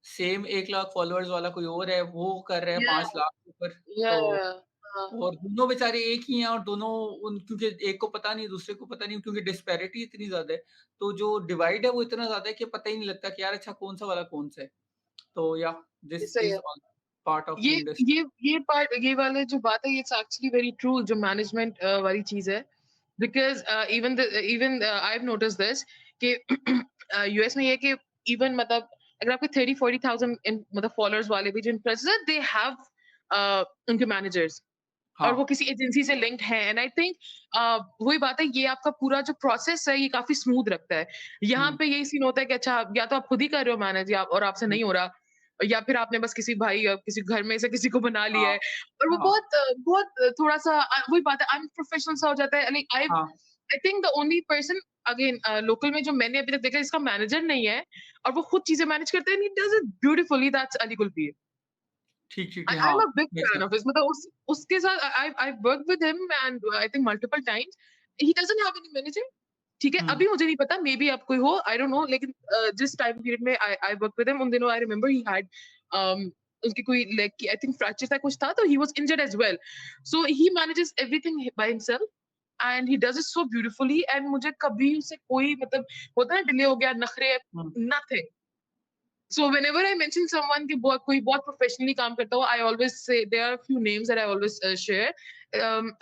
सेम 1 लाख फॉलोअर्स वाला कोई और है, वो कर रहा है Yeah. 5 लाख के ऊपर। Yeah. तो Yeah. हाँ, और दोनों बेचारे एक ही हैं और दोनों उन क्योंकि एक को पता नहीं, दूसरे को पता नहीं क्योंकि डिस्पैरिटी इतनी ज़्यादा है, तो जो डिवाइड है वो इतना ज़्यादा है कि पता ही नहीं लगता कि यार अच्छा कौन-सा वाला कौन सा है। तो या दिस सही इज़ है। ऑल पार्ट ऑफ द ये इंडस्ट्री। ये पार्ट ये वाले जो बात है, इट्स एक्चुअली वेरी ट्रू, जो मैनेजमेंट वाली चीज़ है। Because even I have noticed this कि यूएस में ये है कि इवन मतलब अगर आपके 30-40,000 मतलब फॉलोअर्स वाले भी जो इन्फ्लुएंसर्स हैं, दे हैव उनके मैनेजर्स, और हाँ, वो किसी एजेंसी से लिंक्ड हैं। एंड आई थिंक वही बात है, ये आपका पूरा जो प्रोसेस है ये काफ़ी स्मूथ रखता है। यहाँ हुँ, पे यही सीन होता है कि अच्छा, या तो आप खुद ही कर रहे हो मैनेज, या और आपसे हुँ, नहीं हो रहा, या फिर आपने बस किसी भाई या किसी घर में से किसी को बना लिया हाँ, है, और वो हाँ, बहुत थोड़ा-सा वही बात है, अनप्रोफेशनल सा हो जाता है। लाइक हाँ, I think the only person again local में जो मैंने अभी तक देखा है जिसका मैनेजर नहीं है और वो खुद चीज़ें मैनेज करता है, and he does it beautifully, that's Ali Kulpi. ठीक, ठीक, ठीक, आई हाँ, am a big make fan sense. Of his, मतलब उसके साथ I worked with him and I think multiple times. He doesn't have any manager, ठीक है? हुँ, अभी मुझे नहीं पता, मे बी अब कोई हो, आई डोंट नो, लेकिन जिस टाइम पीरियड में आई वर्क विद हिम, उन दिनों आई रिमेंबर ही हैड उसकी कोई लेग की आई थिंक फ्रैक्चर था, कुछ था, तो he was injured as well. So he manages everything by himself and he does it so beautifully, and मुझे कभी उससे कोई मतलब होता है डिले हो गया, नखरे, हुँ, nothing. So whenever I mention someone कि बहुत कोई बहुत प्रोफेशनली काम करता हो, I always say there are a few names that I always share.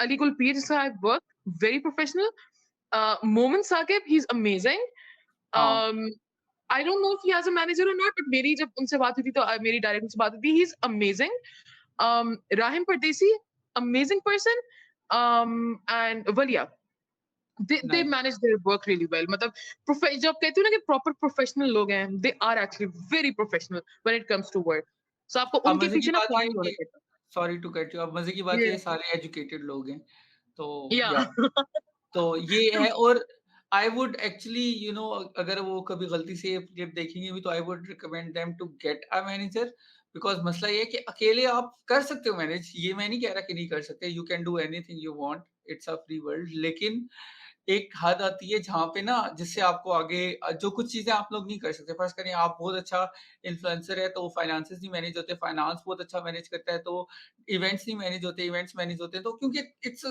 Ali Kulpeer, so I work very professional. Momin Saqib, he's amazing. हाँ, Um, I don't know if he has a manager or not, but मेरी जब उनसे बात हुई थी तो मेरी direct उनसे बात हुई थी. He's amazing. Rahim Pardesi, amazing person. And Valia. They nice. manage their work really well. मतलब जो आप कहते हो ना कि प्रॉपर प्रोफेशनल लोग हैं, they are actually very professional when it comes to work. So आपको अब उनके मज़े की पीछे ना बात ये है पॉइंट होना कि चाहिए। सॉरी टू कट यू अब मज़े की बात ये है Yeah. सारे एजुकेटेड लोग हैं। तो Yeah. या तो ये है और आई वुड एक्चुअली अगर वो कभी गलती से ये क्लिप देखेंगे भी तो I would recommend them to get a manager because मसला ये है कि अकेले आप कर सकते हो मैनेज, ये मैं नहीं कह रहा कि नहीं कर सकते, you can do anything you want, it's a free world लेकिन एक हद आती है जहाँ पे ना जिससे आपको आगे जो कुछ चीज़ें आप लोग नहीं कर सकते, फ़र्ज़ करें आप बहुत अच्छा इन्फ्लुएंसर है तो फाइनेंसेस नहीं मैनेज होते, फाइनेंस बहुत अच्छा मैनेज करता है तो इवेंट्स नहीं मैनेज होते, इवेंट्स मैनेज होते हैं तो क्योंकि इट्स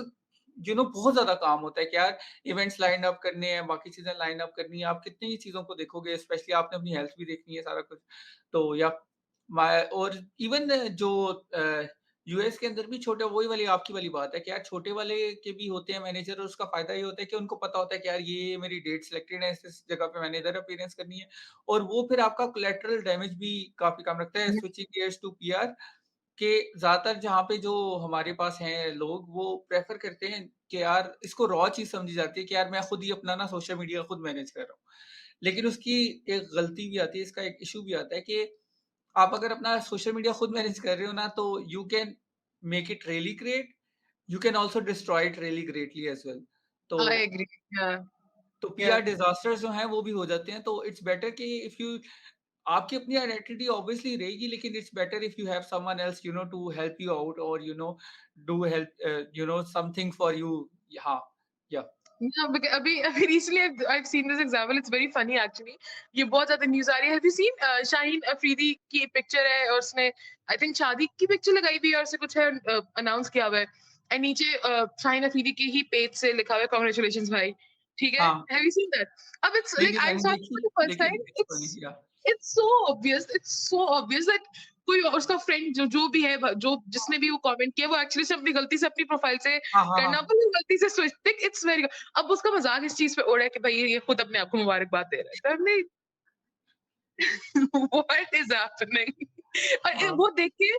बहुत ज़्यादा काम होता है कि यार इवेंट्स लाइन अप करने हैं, बाकी चीज़ें लाइन अप करनी है, आप कितनी ही चीज़ों को देखोगे, स्पेशली आपने अपनी हेल्थ भी देखनी है सारा कुछ। तो या मैं और इवन जो यूएस के अंदर भी छोटे वही वाली आपकी वाली बात है कि यार छोटे वाले के भी होते हैं मैनेजर और उसका फ़ायदा ये होता है कि उनको पता होता है कि यार ये मेरी डेट सिलेक्टेड है, इस जगह पे मैंने इधर अपीयरेंस करनी है और वो फिर आपका कोलैटरल डैमेज भी काफ़ी कम रखता है। स्विचिंग गियर्स टू पीआर कि ज़्यादातर जहाँ पे जो हमारे पास हैं लोग, वो प्रेफ़र करते हैं कि यार इसको रॉ चीज़ समझी जाती है कि यार मैं खुद ही अपना ना सोशल मीडिया खुद मैनेज कर रहा हूँ। लेकिन उसकी एक गलती भी आती है, इसका एक इश्यू भी आता है कि आप अगर अपना सोशल मीडिया खुद मैनेज कर रहे हो ना, तो you can make it really great, you can also destroy it really greatly as well. तो I agree. Yeah. तो Yeah. पीआर डिज़ास्टर्स जो हैं, वो भी हो जाते हैं, तो इट्स बेटर कि इफ यू आपकी अपनी आइडेंटिटी ऑब्वियसली रहेगी लेकिन it's better if you have someone else to help you out और do help something for you. हाँ, या Yeah, because अभी अभी recently I've seen this example. It's very funny actually. ये बहुत ज़्यादा न्यूज़ आ रही है. Have you seen Shaheen Afridi की पिक्चर है और उसने आई थिंक शादी की पिक्चर लगाई हुई है और ऐसे कुछ है, अनाउंस किया हुआ है. एंड नीचे शाहीन अफरीदी के ही पेज से लिखा हुआ है कांग्रेचुलेशंस भाई. ठीक है? हाँ, Have you seen that? अब it's like देखिए I मैंने saw it देखी for the first लेकिन time. इट्स It's फनी या it's so obvious. It's so obvious that कोई और उसका फ्रेंड जो जो भी है जो जिसने भी वो कमेंट किया वो एक्चुअली से अपनी गलती से अपनी प्रोफाइल से हाँ, हाँ, करना हाँ। पर वो गलती से स्विच थिंक इट्स वेरी अब उसका मज़ाक इस चीज़ पे उड़ा है कि भाई ये खुद अपने आप को मुबारकबाद दे रहा है। तो हमने व्हाट इज़ हैपनिंग? और हाँ, वो देख के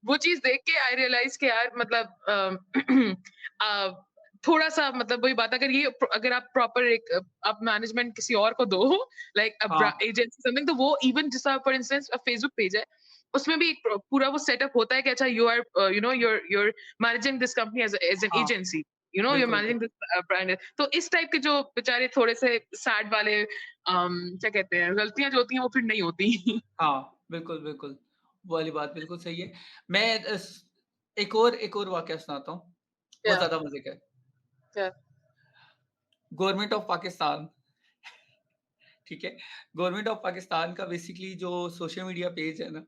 वो चीज़ देख के आई रियलाइज़ कि यार मतलब थोड़ा-सा मतलब वही बात अगर आप प्रॉपर एक आप मैनेजमेंट किसी और को दो लाइक हाँ, एजेंसी समथिंग तो वो इवन जैसा फॉर इंस्टेंस फेसबुक पेज है, उसमें भी एक पूरा वो सेटअप होता है कि अच्छा you are you are managing this company as an हाँ, एजेंसी, यू आर बिल्कुल, मैनेजिंग बिल्कुल। दिस ब्रांड तो इस टाइप के जो बेचारे थोड़े से सैड वाले क्या कहते हैं गलतियाँ जो होती हैं वो फिर नहीं होती। हाँ, बिल्कुल, बिल्कुल। वो वाली बात बिल्कुल सही है। मैं एक और वाकया सुनाता हूँ, बहुत या ज़्यादा मज़े का है। या गवर्नमेंट ऑफ पाकिस्तान ठीक है? गवर्नमेंट ऑफ पाकिस्तान का बेसिकली जो सोशल मीडिया पेज है ना,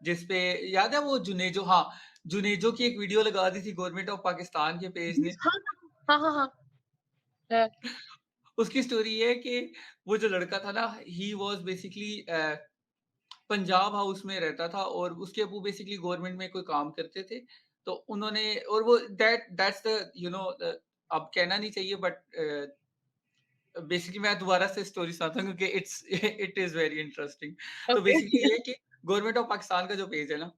जिस पे याद है वो जुनेजो हाँ, जुनेजो की एक वीडियो लगा दी थी गवर्नमेंट ऑफ पाकिस्तान के पेज ने। हाँ, हाँ, हाँ, हाँ। अ, उसकी स्टोरी ये है कि वो जो लड़का था ना, he was basically Punjab house में रहता था और उसके अब्बू बेसिकली गवर्नमेंट में कोई काम करते थे। तो उन्होंने और वो दैट्स द अब कहना नहीं चाहिए बट बेसिकली मैं दोबारा से स्टोरी सुनाता हूँ क्योंकि इट इज़ वेरी इंटरेस्टिंग। तो ओके। बेसिकली ये है कि गवर्नमेंट ऑफ पाकिस्तान का जो पेज है ना,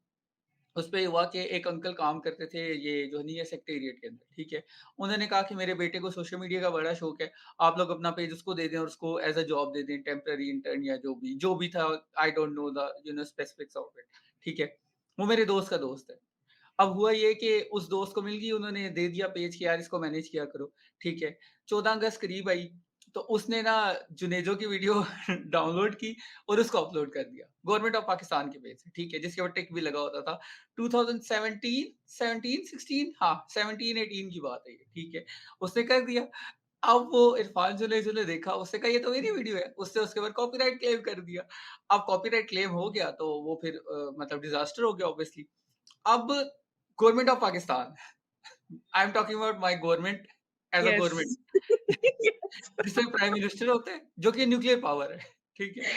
उसपे हुआ कि एक अंकल काम करते थे ये जो नहीं है सेक्रेटेरिएट के अंदर, ठीक है? उन्होंने कहा कि मेरे बेटे को सोशल मीडिया का बड़ा शौक है, आप लोग अपना पेज उसको दे दें और उसको एज़ अ जॉब दे दें, टेम्परेरी इंटर्न या जो भी था, I don't know the specifics of it, ठीक है? वो मेरे दोस्त का दोस्त है। अब हुआ ये कि उस दोस्त को मिल गई, उन्होंने दे दिया पेज कि यार इसको मैनेज किया करो, ठीक है। 14 अगस्त करीब आई, तो उसने ना जुनेजो की वीडियो डाउनलोड की और उसको अपलोड कर दिया, गवर्नमेंट ऑफ पाकिस्तान के पेज से, ठीक है, जिसके ऊपर टिक भी लगा होता था। 2017 17 16 हाँ, 17-18 की बात है ये, ठीक है। उसने कर दिया, अब वो इरफान जुनेजो ने देखा, उसने कहा ये तो मेरी वीडियो है, उसने उसके ऊपर कॉपीराइट क्लेम कर दिया। अब कॉपीराइट क्लेम हो गया तो वो फिर मतलब डिज़ास्टर हो गया ऑब्वियसली। अब government of Pakistan, I am talking about my government as a yes. Government जिसमें प्राइम मिनिस्टर होते हैं, जो कि न्यूक्लियर पावर है, ठीक है?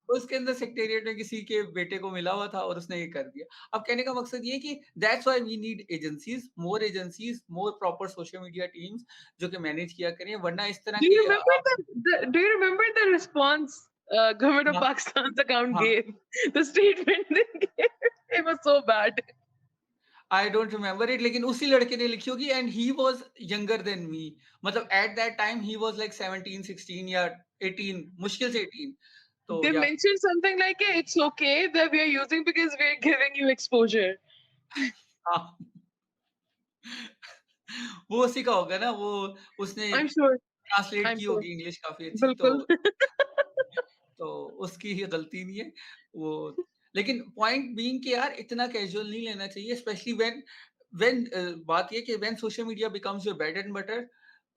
उसके अंदर सेक्रेटेरिएट में किसी के बेटे को मिला हुआ था और उसने ये कर दिया। अब कहने का मकसद ये है कि that's why we need agencies, more proper social media teams जो कि मैनेज किया करें, वरना इस तरह Do you के remember आप do you remember the response government of हाँ, Pakistan's account हाँ। gave? The statement they gave, it was so bad. I don't remember it लेकिन उसी लड़के ने लिखी होगी and he was younger than me मतलब at that time he was like 17-16 या 18 मुश्किल से 18 तो They या mentioned something like, "Hey, it's okay that we are using because we're giving you exposure." हाँ, वो उसी का होगा ना वो उसने I'm sure. ट्रांसलेट I'm की sure. होगी इंग्लिश काफ़ी अच्छी बिल्कुल। तो उसकी ही गलती नहीं है। वो लेकिन पॉइंट बीइंग कि यार इतना कैज़ुअल नहीं लेना चाहिए स्पेशली बात ये है कि when social media becomes your bread and butter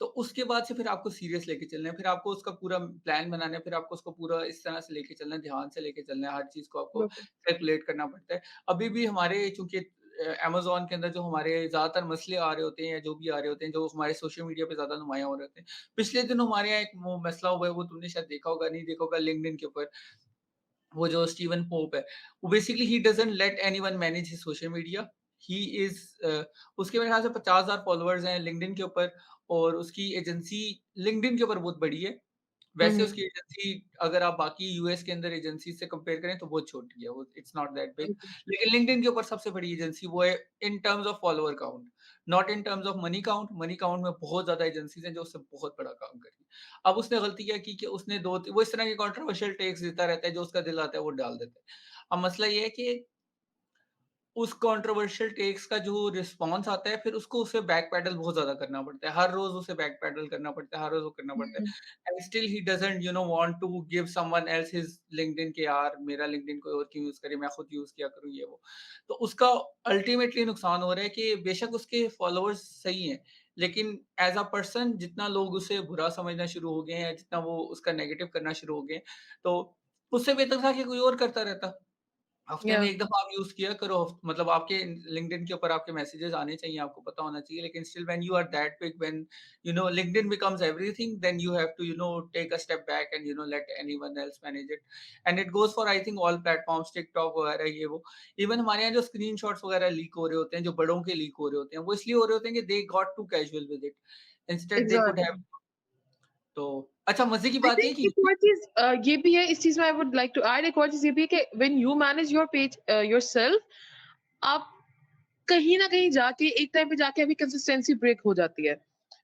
तो उसके बाद से फिर आपको सीरियस लेके चलना है। फिर आपको उसका पूरा प्लान बनाना है, फिर आपको उसको पूरा इस तरह से लेके चलना है, ध्यान से लेके चलना है, हर चीज़ को आपको बिल्कुल। कैलकुलेट करना पड़ता है। अभी भी हमारे चूँकि अमेज़न के अंदर जो हमारे ज़्यादातर मसले आ रहे होते हैं या जो भी आ रहे होते हैं, जो हमारे सोशल मीडिया पे ज़्यादा नुमायाँ हो रहे होते हैं। पिछले दिनों हमारे यहाँ एक वो मसला हुआ है, वो तुमने शायद देखा होगा, नहीं देखा होगा लिंक्डइन के ऊपर। वो जो स्टीवन पोप है, वो basically he doesn't let anyone manage his social media. He is उसके मेरे ख़्याल से 50,000 फॉलोवर्स हैं लिंक्डइन के ऊपर और उसकी एजेंसी लिंक्डइन के ऊपर बहुत बड़ी है। वैसे हुँ, उसकी एजेंसी अगर आप बाकी यूएस के अंदर एजेंसी से कंपेयर करें तो बहुत छोटी है, वो इट्स नॉट दैट बिग। बिल्कुल। लेकिन लिंक्डइन के ऊपर सबसे बड़ी एजेंसी वो है in terms of follower count, not in terms of money count. Money count में बहुत ज़्यादा एजेंसीज़ हैं जो उससे बहुत बड़ा काम कर रही हैं। अब उसने गलती क्या की कि उसने 2 वो इस तरह के कंट्रोवर्शियल टेक्स देता रहता है, जो उसका दिल आता है वो डाल देता है। अब मसला ये है कि उस कंट्रोवर्शियल टेक्स का जो रिस्पॉन्स आता है, फिर उसको उसे बैक पैडल बहुत ज़्यादा करना पड़ता है। हर रोज़ उसे बैक पैडल करना पड़ता है, हर रोज़ वो करना पड़ता है। हुँ, and still he doesn't want to give someone else his LinkedIn कि यार मेरा लिंक्डइन कोई और क्यों यूज़ करे, मैं खुद यूज़ किया करूँ ये वो। तो उसका अल्टीमेटली नुकसान हो रहा है कि बेशक उसके फॉलोवर्स सही हैं, लेकिन एज़ अ पर्सन जितना लोग उसे बुरा समझना शुरू हो गए हैं, जितना वो उसका नेगेटिव करना शुरू हो गए हैं, तो उससे बेहतर था कि कोई और करता रहता। हफ्ते में या 1 दफ़ा आप यूज़ किया करो मतलब आपके लिंक्डइन के ऊपर आपके मैसेजेस आने चाहिए, आपको पता होना चाहिए। लेकिन still when you are that big when LinkedIn becomes everything then you have to take a step back and let anyone else manage it. And it goes for I think all platforms TikTok वगैरह ये वो। Even हमारे यहाँ जो screenshots वगैरह leak हो रहे होते हैं, जो बड़ों के लीक हो रहे होते हैं, वो इसलिए हो रहे होते हैं कि they got too casual with it. Instead they could have exactly. तो अच्छा मज़े की आई बात ये है थिंक कि एक और चीज़ ये भी है, इस चीज़ में I would like to add, एक और चीज़ ये भी है कि when you manage your page yourself, आप कहीं न कहीं जाके एक टाइम पे जाके अभी कंसिस्टेंसी ब्रेक हो जाती है।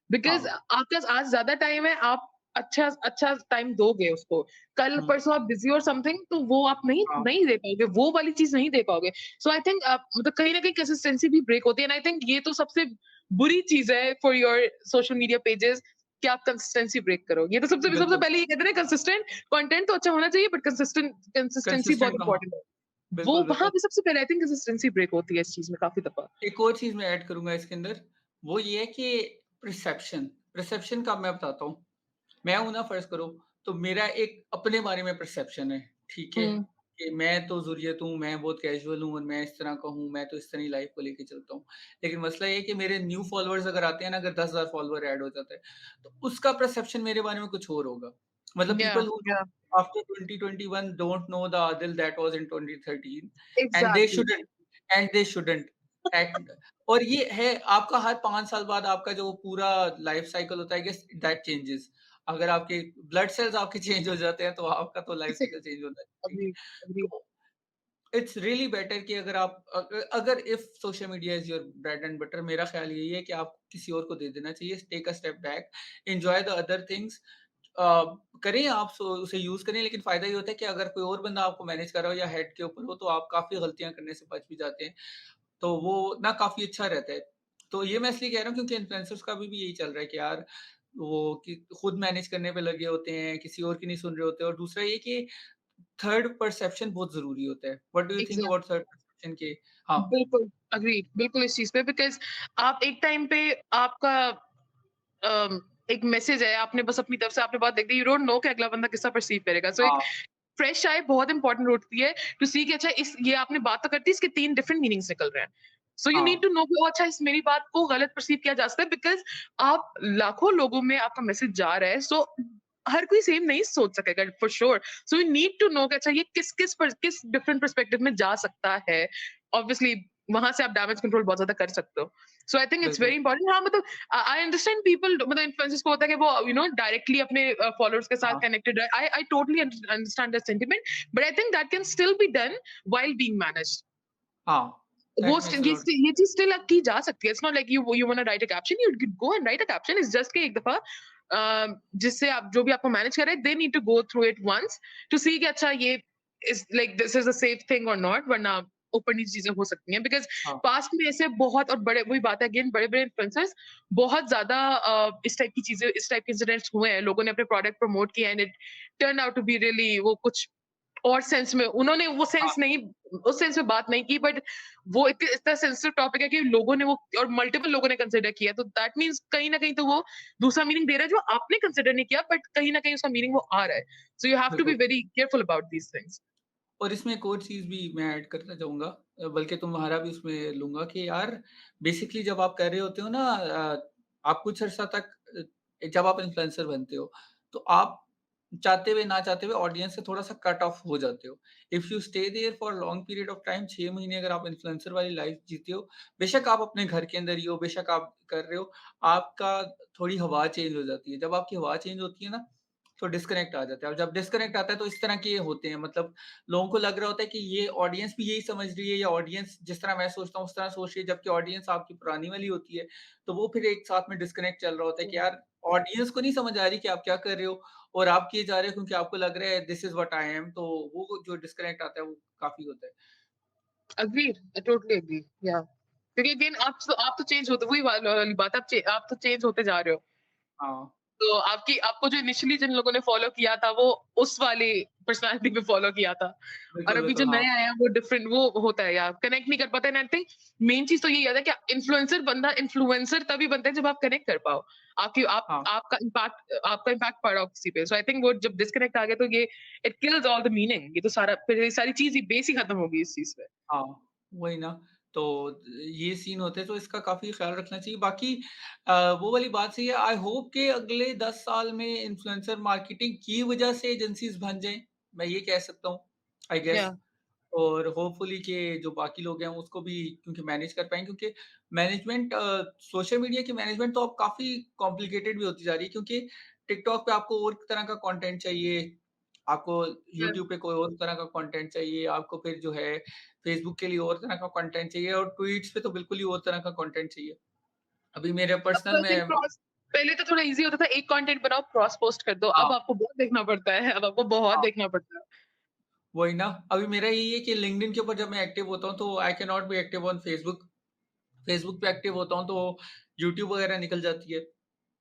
बिकॉज़ हाँ, आपके पास आज ज़्यादा टाइम है, आप अच्छा अच्छा टाइम दोगे उसको। हुँ, कल-परसों आप बिज़ी और समथिंग, तो वो आप नहीं हाँ, नहीं दे पाओगे, वो वाली चीज़ नहीं दे पाओगे। सो आई थिंक मतलब कहीं न कहीं कंसिस्टेंसी भी ब्रेक होती है एंड आई थिंक ये तो सबसे बुरी चीज़ है for your social media pages कि आप कंसिस्टेंसी ब्रेक करो। ये तो सबसे सबसे बिल्कुल, पहले ये कहते हैं ना, कंसिस्टेंट कंटेंट तो अच्छा होना चाहिए बट कंसिस्टेंसी बहुत कंसिस्टेंट कहाँ इम्पोर्टेंट है। वो बिल्कुल, वहाँ बिल्कुल। पे सबसे पहले आई थिंक कंसिस्टेंसी ब्रेक होती है इस चीज़ में काफ़ी दफ़ा। एक और चीज़ मैं ऐड करूँगा इसके अंदर, वो ये है कि परसेप्शन का मैं बताता हूँ। मैं हूँ ना फ़र्ज़ करो, तो मेरा एक अपने बारे में परसेप्शन है, ठीक है? हुँ, कि मैं तो ज़ुर्रियत हूँ, मैं बहुत कैज़ुअल हूँ और मैं इस तरह का हूँ, मैं तो इस तरह ही लाइफ़ को लेके चलता हूँ। लेकिन मसला ये है कि मेरे न्यू फॉलोअर्स अगर आते हैं ना, अगर 10,000 फॉलोवर ऐड हो जाता है, तो उसका परसेप्शन मेरे बारे में कुछ और होगा। मतलब या पीपल हू या after 2021 don't know the Adil that was in 2013 exactly. And they shouldn't act और ये है आपका हर 5 साल बाद आपका जो पूरा लाइफ़ साइकिल होता है, आई गेस दैट चेंजेस। अगर आपके ब्लड सेल्स आपके चेंज हो जाते हैं, तो आपका तो लाइफ़ साइकिल चेंज होना चाहिए। Agree agree. तो इट्स रियली बेटर कि अगर आप अगर if social media is your bread and butter मेरा ख़्याल यही है कि आप किसी और को दे देना चाहिए, take a step back, enjoy the other things uh, करें आप उसे यूज़ करें लेकिन फ़ायदा ये होता है कि अगर कोई और बंदा आपको मैनेज कर रहा हो या हेड के ऊपर हो, तो आप काफ़ी गलतियाँ करने से बच भी जाते हैं। तो वो ना काफ़ी अच्छा रहता है। तो ये मैं इसलिए कह रहा हूँ क्योंकि इन्फ्लुएंसर्स का भी यही चल रहा है कि यार वो कि खुद मैनेज करने पे लगे होते हैं, किसी और की नहीं सुन रहे होते और दूसरा ये कि थर्ड परसेप्शन बहुत ज़रूरी होता है। What do you think about third perception के हाँ, बिल्कुल, एग्रीड, बिल्कुल इस चीज़ पे बिकॉज़ आप एक टाइम पे आपका अम, एक मैसेज है, आपने बस अपनी तरफ से आपने बात देख दी, यू डोंट नो कि अगला बंदा कैसा परसीव करेगा। सो एक हाँ, फ्रेश आय बहुत इंपॉर्टेंट होती है टू सी कि अच्छा इस ये आपने बात तो कर दी, इसके 3 डिफरेंट मीनिंग्स निकल रहे हैं। सो यू नीड हाँ, टू नो कि ओह अच्छा इस मेरी बात को गलत परसीव किया जा सकता है बिकॉज़ आप लाखों लोगों में आपका मैसेज जा रहा है। सो हर कोई सेम नहीं सोच सकेगा for sure. So you need to know कि अच्छा ये किस डिफरेंट पर्सपेक्टिव में जा सकता है। ऑब्वियसली वहाँ से आप डैमेज कंट्रोल बहुत ज़्यादा कर सकते हो। सो आई थिंक इट्स बिल्कुल। Very important. हाँ, मतलब आई अंडरस्टैंड पीपल मतलब इन्फ्लुएंसर्स को होता है कि वो डायरेक्टली अपने फॉलोअर्स के साथ हाँ, कनेक्टेड है। I totally understand that sentiment but I think that can still be done while being managed. हाँ, वो दैट स्ट मेक्स अ लॉट ये चीज़ स्टिल की जा सकती है। It's not like you want to write a caption, you go and write a caption. It's just कि एक दफ़ा जिससे आप जो भी आपको मैनेज कर रहे हैं, they need to go through it once to see कि अच्छा ये is like this is a safe thing और नॉट, वरना ओपनली चीज़ें हो सकती हैं। बिकॉज़ हाँ, पास्ट में ऐसे बहुत और बड़े वही बात है अगेन बड़े-बड़े इन्फ्लुएंसर्स बहुत ज़्यादा इस टाइप की चीज़ें इस टाइप के इंसिडेंट्स हुए हैं। लोगों ने अपने प्रोडक्ट प्रमोट किए and it turned out to be really वो कुछ और सेंस में उन्होंने वो हाँ, सेंस नहीं उस सेंस में बात नहीं की बट वो इतना सेंसिटिव टॉपिक है कि लोगों ने वो और मल्टीपल लोगों ने कंसिडर किया तो दैट मीन्स कहीं ना कहीं तो वो दूसरा मीनिंग दे रहा है जो आपने कंसिडर नहीं किया बट कहीं ना कहीं उसका मीनिंग वो आ रहा है so you have to be बिल्कुल। Very careful about these things. और इसमें एक और चीज़ भी मैं ऐड करना चाहूँगा बल्कि तुम्हारा भी उसमें लूँगा कि यार बेसिकली जब आप कर रहे होते हो ना आप कुछ अर्सा तक जब आप इन्फ्लुएंसर बनते हो, तो आप चाहते हुए ना चाहते हुए ऑडियंस से थोड़ा-सा कट ऑफ हो जाते हो। If you stay there for long period of time 6 महीने अगर आप इन्फ्लुएंसर वाली लाइफ़ जीते हो, बेशक आप अपने घर के अंदर ही हो, बेशक आप कर रहे हो, आपका थोड़ी हवा चेंज हो जाती है। जब आपकी हवा चेंज होती है ना, तो डिस्कनेक्ट आ जाता है और जब डिस्कनेक्ट आता है तो इस तरह के होते हैं मतलब लोगों को लग रहा होता है कि ये ऑडियंस भी यही समझ रही है या ऑडियंस जिस तरह मैं सोचता हूँ उस तरह सोच रही है जबकि ऑडियंस आपकी पुरानी वाली होती है। तो वो फिर एक साथ में डिस्कनेक्ट चल रहा होता है कि यार ऑडियंस को नहीं समझ आ रही कि आप क्या कर रहे हो और आप किए जा रहे हो क्योंकि आपको लग रहा है this is what I am तो वो जो डिस्कनेक्ट आता है वो काफ़ी होता है। Agreed, I totally agree. या क्योंकि अगेन आप तो चेंज होते वही वाली बात आप तो चेंज होते जा रहे हो। हाँ, तो आपको जो इनिशियली जिन लोगों ने फ़ॉलो किया था, वो उस वाली पर्सनैलिटी पे फ़ॉलो किया था। और बिल्कुल, अभी जो बिल्कुल, हाँ, नए आए हैं, वो डिफरेंट वो होता है या कनेक्ट नहीं कर पाते एंड आई थिंक मेन चीज़ तो यही है कि इन्फ्लुएंसर तभी बनता है जब आप कनेक्ट कर पाओ। हाँ, आपका इम्पैक्ट पड़ा हो किसी पे। सो आई थिंक वो जब डिस्कनेक्ट आ गया तो ये it kills all the meaning. ये तो सारा फिर ये सारी चीज़ ही बेस ही खत्म होगी इस चीज़ पे। हाँ, वही ना। तो ये सीन होते हैं तो इसका काफ़ी ख़्याल रखना चाहिए। बाकी वो वाली बात सही है आई होप कि अगले 10 साल में इन्फ्लुएंसर मार्केटिंग की वज़ह से एजेंसीज़ बन जाएँ, मैं ये कह सकता हूँ, आई या गेस। और होपफुली कि जो बाकी लोग हैं उसको भी क्योंकि मैनेज कर पाएँ क्योंकि मैनेजमेंट सोशल मीडिया की मैनेजमेंट तो अब काफ़ी कॉम्प्लिकेटेड भी होती जा रही है क्योंकि टिकटॉक पे आपको और तरह का कंटेंट चाहिए, आपको या यूट्यूब पे कोई और तरह का कंटेंट चाहिए, आपको फिर जो है फेसबुक के लिए और तरह का कंटेंट चाहिए और ट्वीट्स पे तो बिल्कुल ही और तरह का कंटेंट चाहिए। अभी मेरे अब तो पर्सनल आई थिंक में क्रॉस पहले तो थोड़ा ईज़ी होता था, एक कंटेंट बनाओ, क्रॉस पोस्ट कर दो। हाँ, अब आपको बहुत देखना पड़ता है, अब आपको बहुत हाँ, देखना पड़ता है। वही ना। अभी मेरा यही है कि लिंक्डइन के ऊपर जब मैं एक्टिव होता हूँ तो आई can not be active on Facebook. Facebook पे एक्टिव होता हूँ तो यूट्यूब वगैरह निकल जाती है।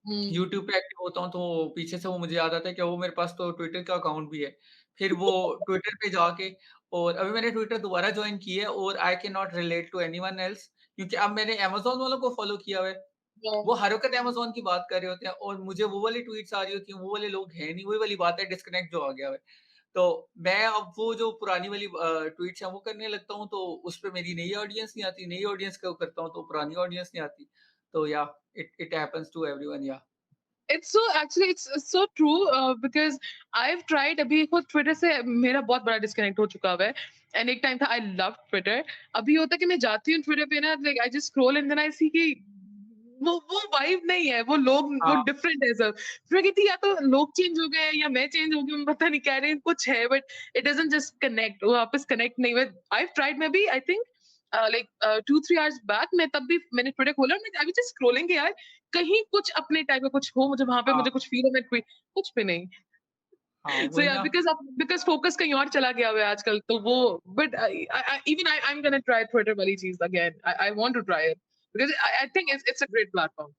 हुँ। यूट्यूब पे एक्टिव होता हूँ तो पीछे से वो मुझे याद आता है कि वो मेरे पास तो ट्विटर का अकाउंट भी है। फिर वो ट्विटर पे जाके और अभी मैंने ट्विटर दोबारा जॉइन की है और I can not relate to anyone else क्योंकि अब मैंने अमेज़न वालों को फॉलो किया हुआ है। या वो हर वक़्त अमेज़न की बात कर रहे होते हैं और मुझे वो वाली ट्वीट्स आ रही होती हैं, वो वाले लोग हैं नहीं, वही वाली बात है डिस्कनेक्ट जो आ गया है। तो मैं अब वो जो पुरानी वाली ट्वीट्स हैं वो करने लगता हूँ, तो उसपे मेरी नई ऑडियंस नहीं आती, नई ऑडियंस को करता हूँ तो पुरानी ऑडियंस नहीं आती। तो या इट हैपेंस टू एवरीवन या। It's so actually it's so true because I have tried अभी खुद ट्विटर से मेरा बहुत बड़ा डिस्कनेक्ट हो चुका हुआ है एंड एक टाइम था आई लव्ड ट्विटर। अभी होता है कि मैं जाती हूँ ट्विटर पे ना like I just scroll and then I see कि वो वाइब नहीं है, वो लोग वो हाँ, डिफरेंट है सब। फिर मैं कहती या तो लोग चेंज हो गए हैं या मैं चेंज हो गई हूँ, पता नहीं कह रहे हैं कुछ है but it doesn't just connect, वो वापस कनेक्ट नहीं हुआ। I have tried maybe I think like 2-3 hours back मैं तब भी मैंने ट्विटर खोला और मैं आई वाज जस्ट स्क्रॉलिंग कि यार कहीं कुछ अपने टाइप का कुछ हो, मुझे वहाँ पे हाँ, मुझे कुछ फ़ील हो, मैं कोई कुछ भी नहीं। हाँ, सो वही या ना। बिकॉज़ फ़ोकस कहीं और चला गया हुआ है आजकल तो वो but I even I am gonna try Twitter वाली चीज़ again. I want to try it because I think it's a great platform.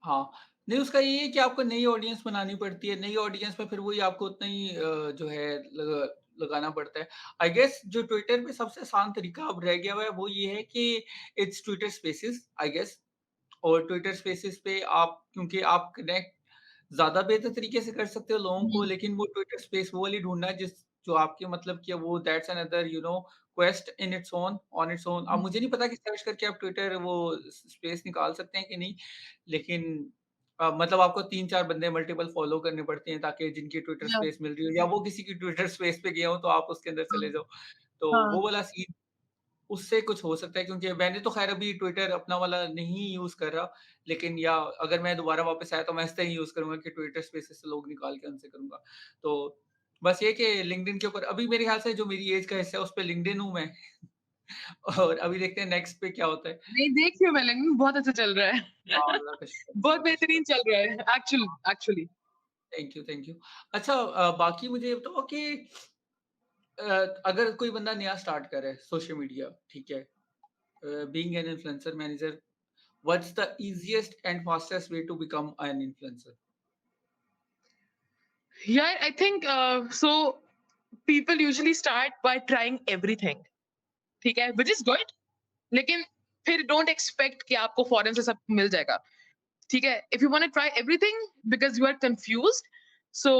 हाँ, नहीं उसका ये है कि आपको नई ऑडियंस बनानी पड़ती है, नई ऑडियंस में फिर वही आपको उतना ही जो है लगाना पड़ता है। आई गेस जो ट्विटर पे सबसे आसान तरीका अब रह गया हुआ है वो ये है कि it's Twitter spaces I guess. और ट्विटर स्पेसेस पे आप क्योंकि आप कनेक्ट ज़्यादा बेहतर तरीके से कर सकते हो लोगों को, हुँ, लेकिन वो ट्विटर स्पेस वो वाली ढूँढना है जिस जो आपके मतलब कि वो that's another quest in its own on its own. अब हुँ, मुझे नहीं पता कि सर्च करके आप ट्विटर वो स्पेस निकाल सकते हैं कि नहीं, लेकिन मतलब आपको 3-4 बंदे मल्टीपल फॉलो करने पड़ते हैं ताकि जिनकी ट्विटर या स्पेस मिल रही हो या वो किसी की ट्विटर स्पेस पे गए हों तो आप उसके अंदर हाँ, चले जाओ। तो हाँ, वो वाला सीन उससे कुछ हो सकता है क्योंकि मैंने तो ख़ैर अभी ट्विटर अपना वाला नहीं यूज़ कर रहा, लेकिन या अगर मैं दोबारा वापस आया तो मैं इस तरह ही यूज़ करूँगा कि ट्विटर स्पेसेस से लोग निकाल के उनसे करूँगा। तो बस ये कि लिंक्डइन के ऊपर अभी मेरे ख़्याल से जो मेरी ऐज का हिस्सा है उस पे लिंक्डइन हूँ मैं। और अभी देखते हैं नेक्स्ट पे क्या होता है। नहीं देख रही हूँ मैं लिंक्डइन बहुत अच्छा चल रहा है। हाँ, अल्लाह का शुक्र, बहुत अल्लाह का शुक्र। बेहतरीन चल रहा है हाँ, actually. Thank you, thank you. अच्छा बाकी मुझे ये बताओ कि अगर कोई बंदा नया स्टार्ट कर रहा है सोशल मीडिया, ठीक है? Being an influencer manager, what's the easiest and fastest way to become an influencer? Yeah, I think so people usually start by trying everything, ठीक है? Which is good, लेकिन फिर डोंट एक्सपेक्ट कि आपको foreign से सब मिल जाएगा, ठीक है? If you want to try everything because you are confused, so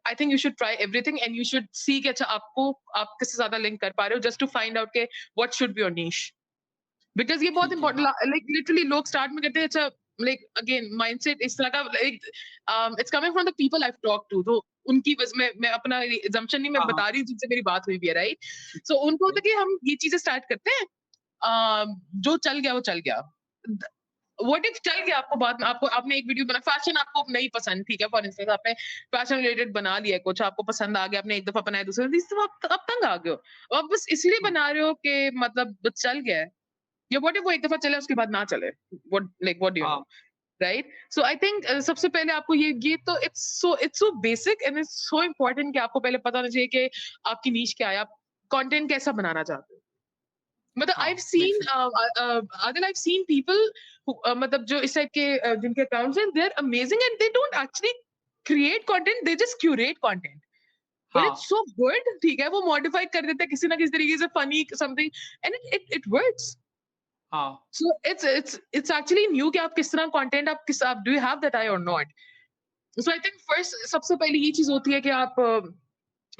I think you should try everything and you should see कि अच्छा आपको आप किससे ज़्यादा लिंक कर पा रहे हो just to find out के what should be your niche. Because ये बहुत ठीक है, इम्पोर्टेंट हाँ, लाइक लिटरली लोग स्टार्ट में कहते हैं अच्छा लाइक अगेन माइंडसेट इस तरह का like it's coming from the people I have talked to तो उनकी बस मैं अपना assumption नहीं मैं हाँ, हाँ, बता रही हूँ जिनसे मेरी बात हुई भी है राइट ठीक सो उनको होता है, है कि हम ये चीजें स्टार्ट करते हैं जो चल गया वो चल गया व्हाट इफ चल गया आपको बाद में आपको आपने एक वीडियो बना फैशन आपको नहीं पसंद ठीक है फॉर इंस्टेंस आपने फैशन रिलेटेड बना लिया कुछ आपको पसंद आ गया आपने एक दफा बनाया दूसरे तीसरी दफा आप तंग आ गए हो और आप बस इसलिए हुँ, बना रहे हो कि मतलब चल गया है या व्हाट इफ वो एक दफा चले उसके बाद ना चले व्हाट डू यू हाँ, no right so I think सबसे पहले आपको ये तो it's so basic and it's so important कि आपको पहले पता होना चाहिए कि आपकी नीश क्या है आप कंटेंट कैसा बनाना चाहते हो मतलब आई हैव हाँ, make scene sense. Adil I have seen people मतलब जो इस टाइप के जिनके अकाउंट्स हैं they are amazing and they don't actually create content they just curate content but हाँ, इट्स सो गुड ठीक है वो मॉडिफाई कर देते हैं किसी ना किसी तरीके से funny something and it works हाँ, So it's actually new कि आप किस तरह कंटेंट आप किस आप do you have that I और not so I think first सबसे पहले ये चीज होती है कि आप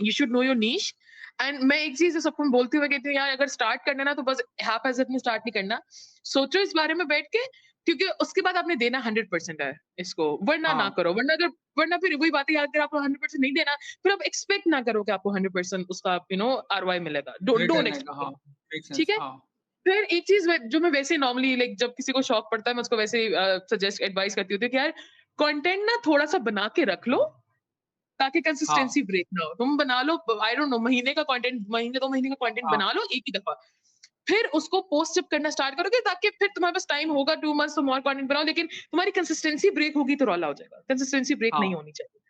you should know your niche and मैं एक चीज सबको बोलती हुए कहती हूँ यार अगर स्टार्ट करना है ना तो बस हैप में स्टार्ट नहीं करना सोचो इस बारे में बैठ के क्योंकि उसके बाद आपने देना 100% है इसको वरना ना हाँ, करो वरना फिर वही बात है यार, अगर आपको 100% नहीं देना फिर आप एक्सपेक्ट ना करो कि आपको 100% उसका आरवाई मिलेगा डोंट रिटर्न आएगा, हाँ, एक्सपेक्ट मेक ठीक सेंस, है हाँ, फिर एक चीज़ जो मैं वैसे नॉर्मली लाइक जब किसी को शौक पड़ता है मैं उसको वैसे सजेस्ट एडवाइस करती हूँ कि यार कंटेंट ना थोड़ा-सा बना के रख लो, ताकि हाँ, कंसिस्टेंसी ब्रेक ना हो। तुम बना लो आई डोंट नो महीने का कंटेंट महीने 2 महीने का कंटेंट हाँ, बना लो एक ही दफ़ा। फिर उसको पोस्ट जब करना स्टार्ट करोगे ताकि फिर तुम्हारे पास टाइम होगा 2 मंथ्स तुम और कंटेंट बनाओ लेकिन तुम्हारी कंसिस्टेंसी ब्रेक होगी तो रौला हो जाएगा। कंसिस्टेंसी ब्रेक हाँ, नहीं होनी चाहिए।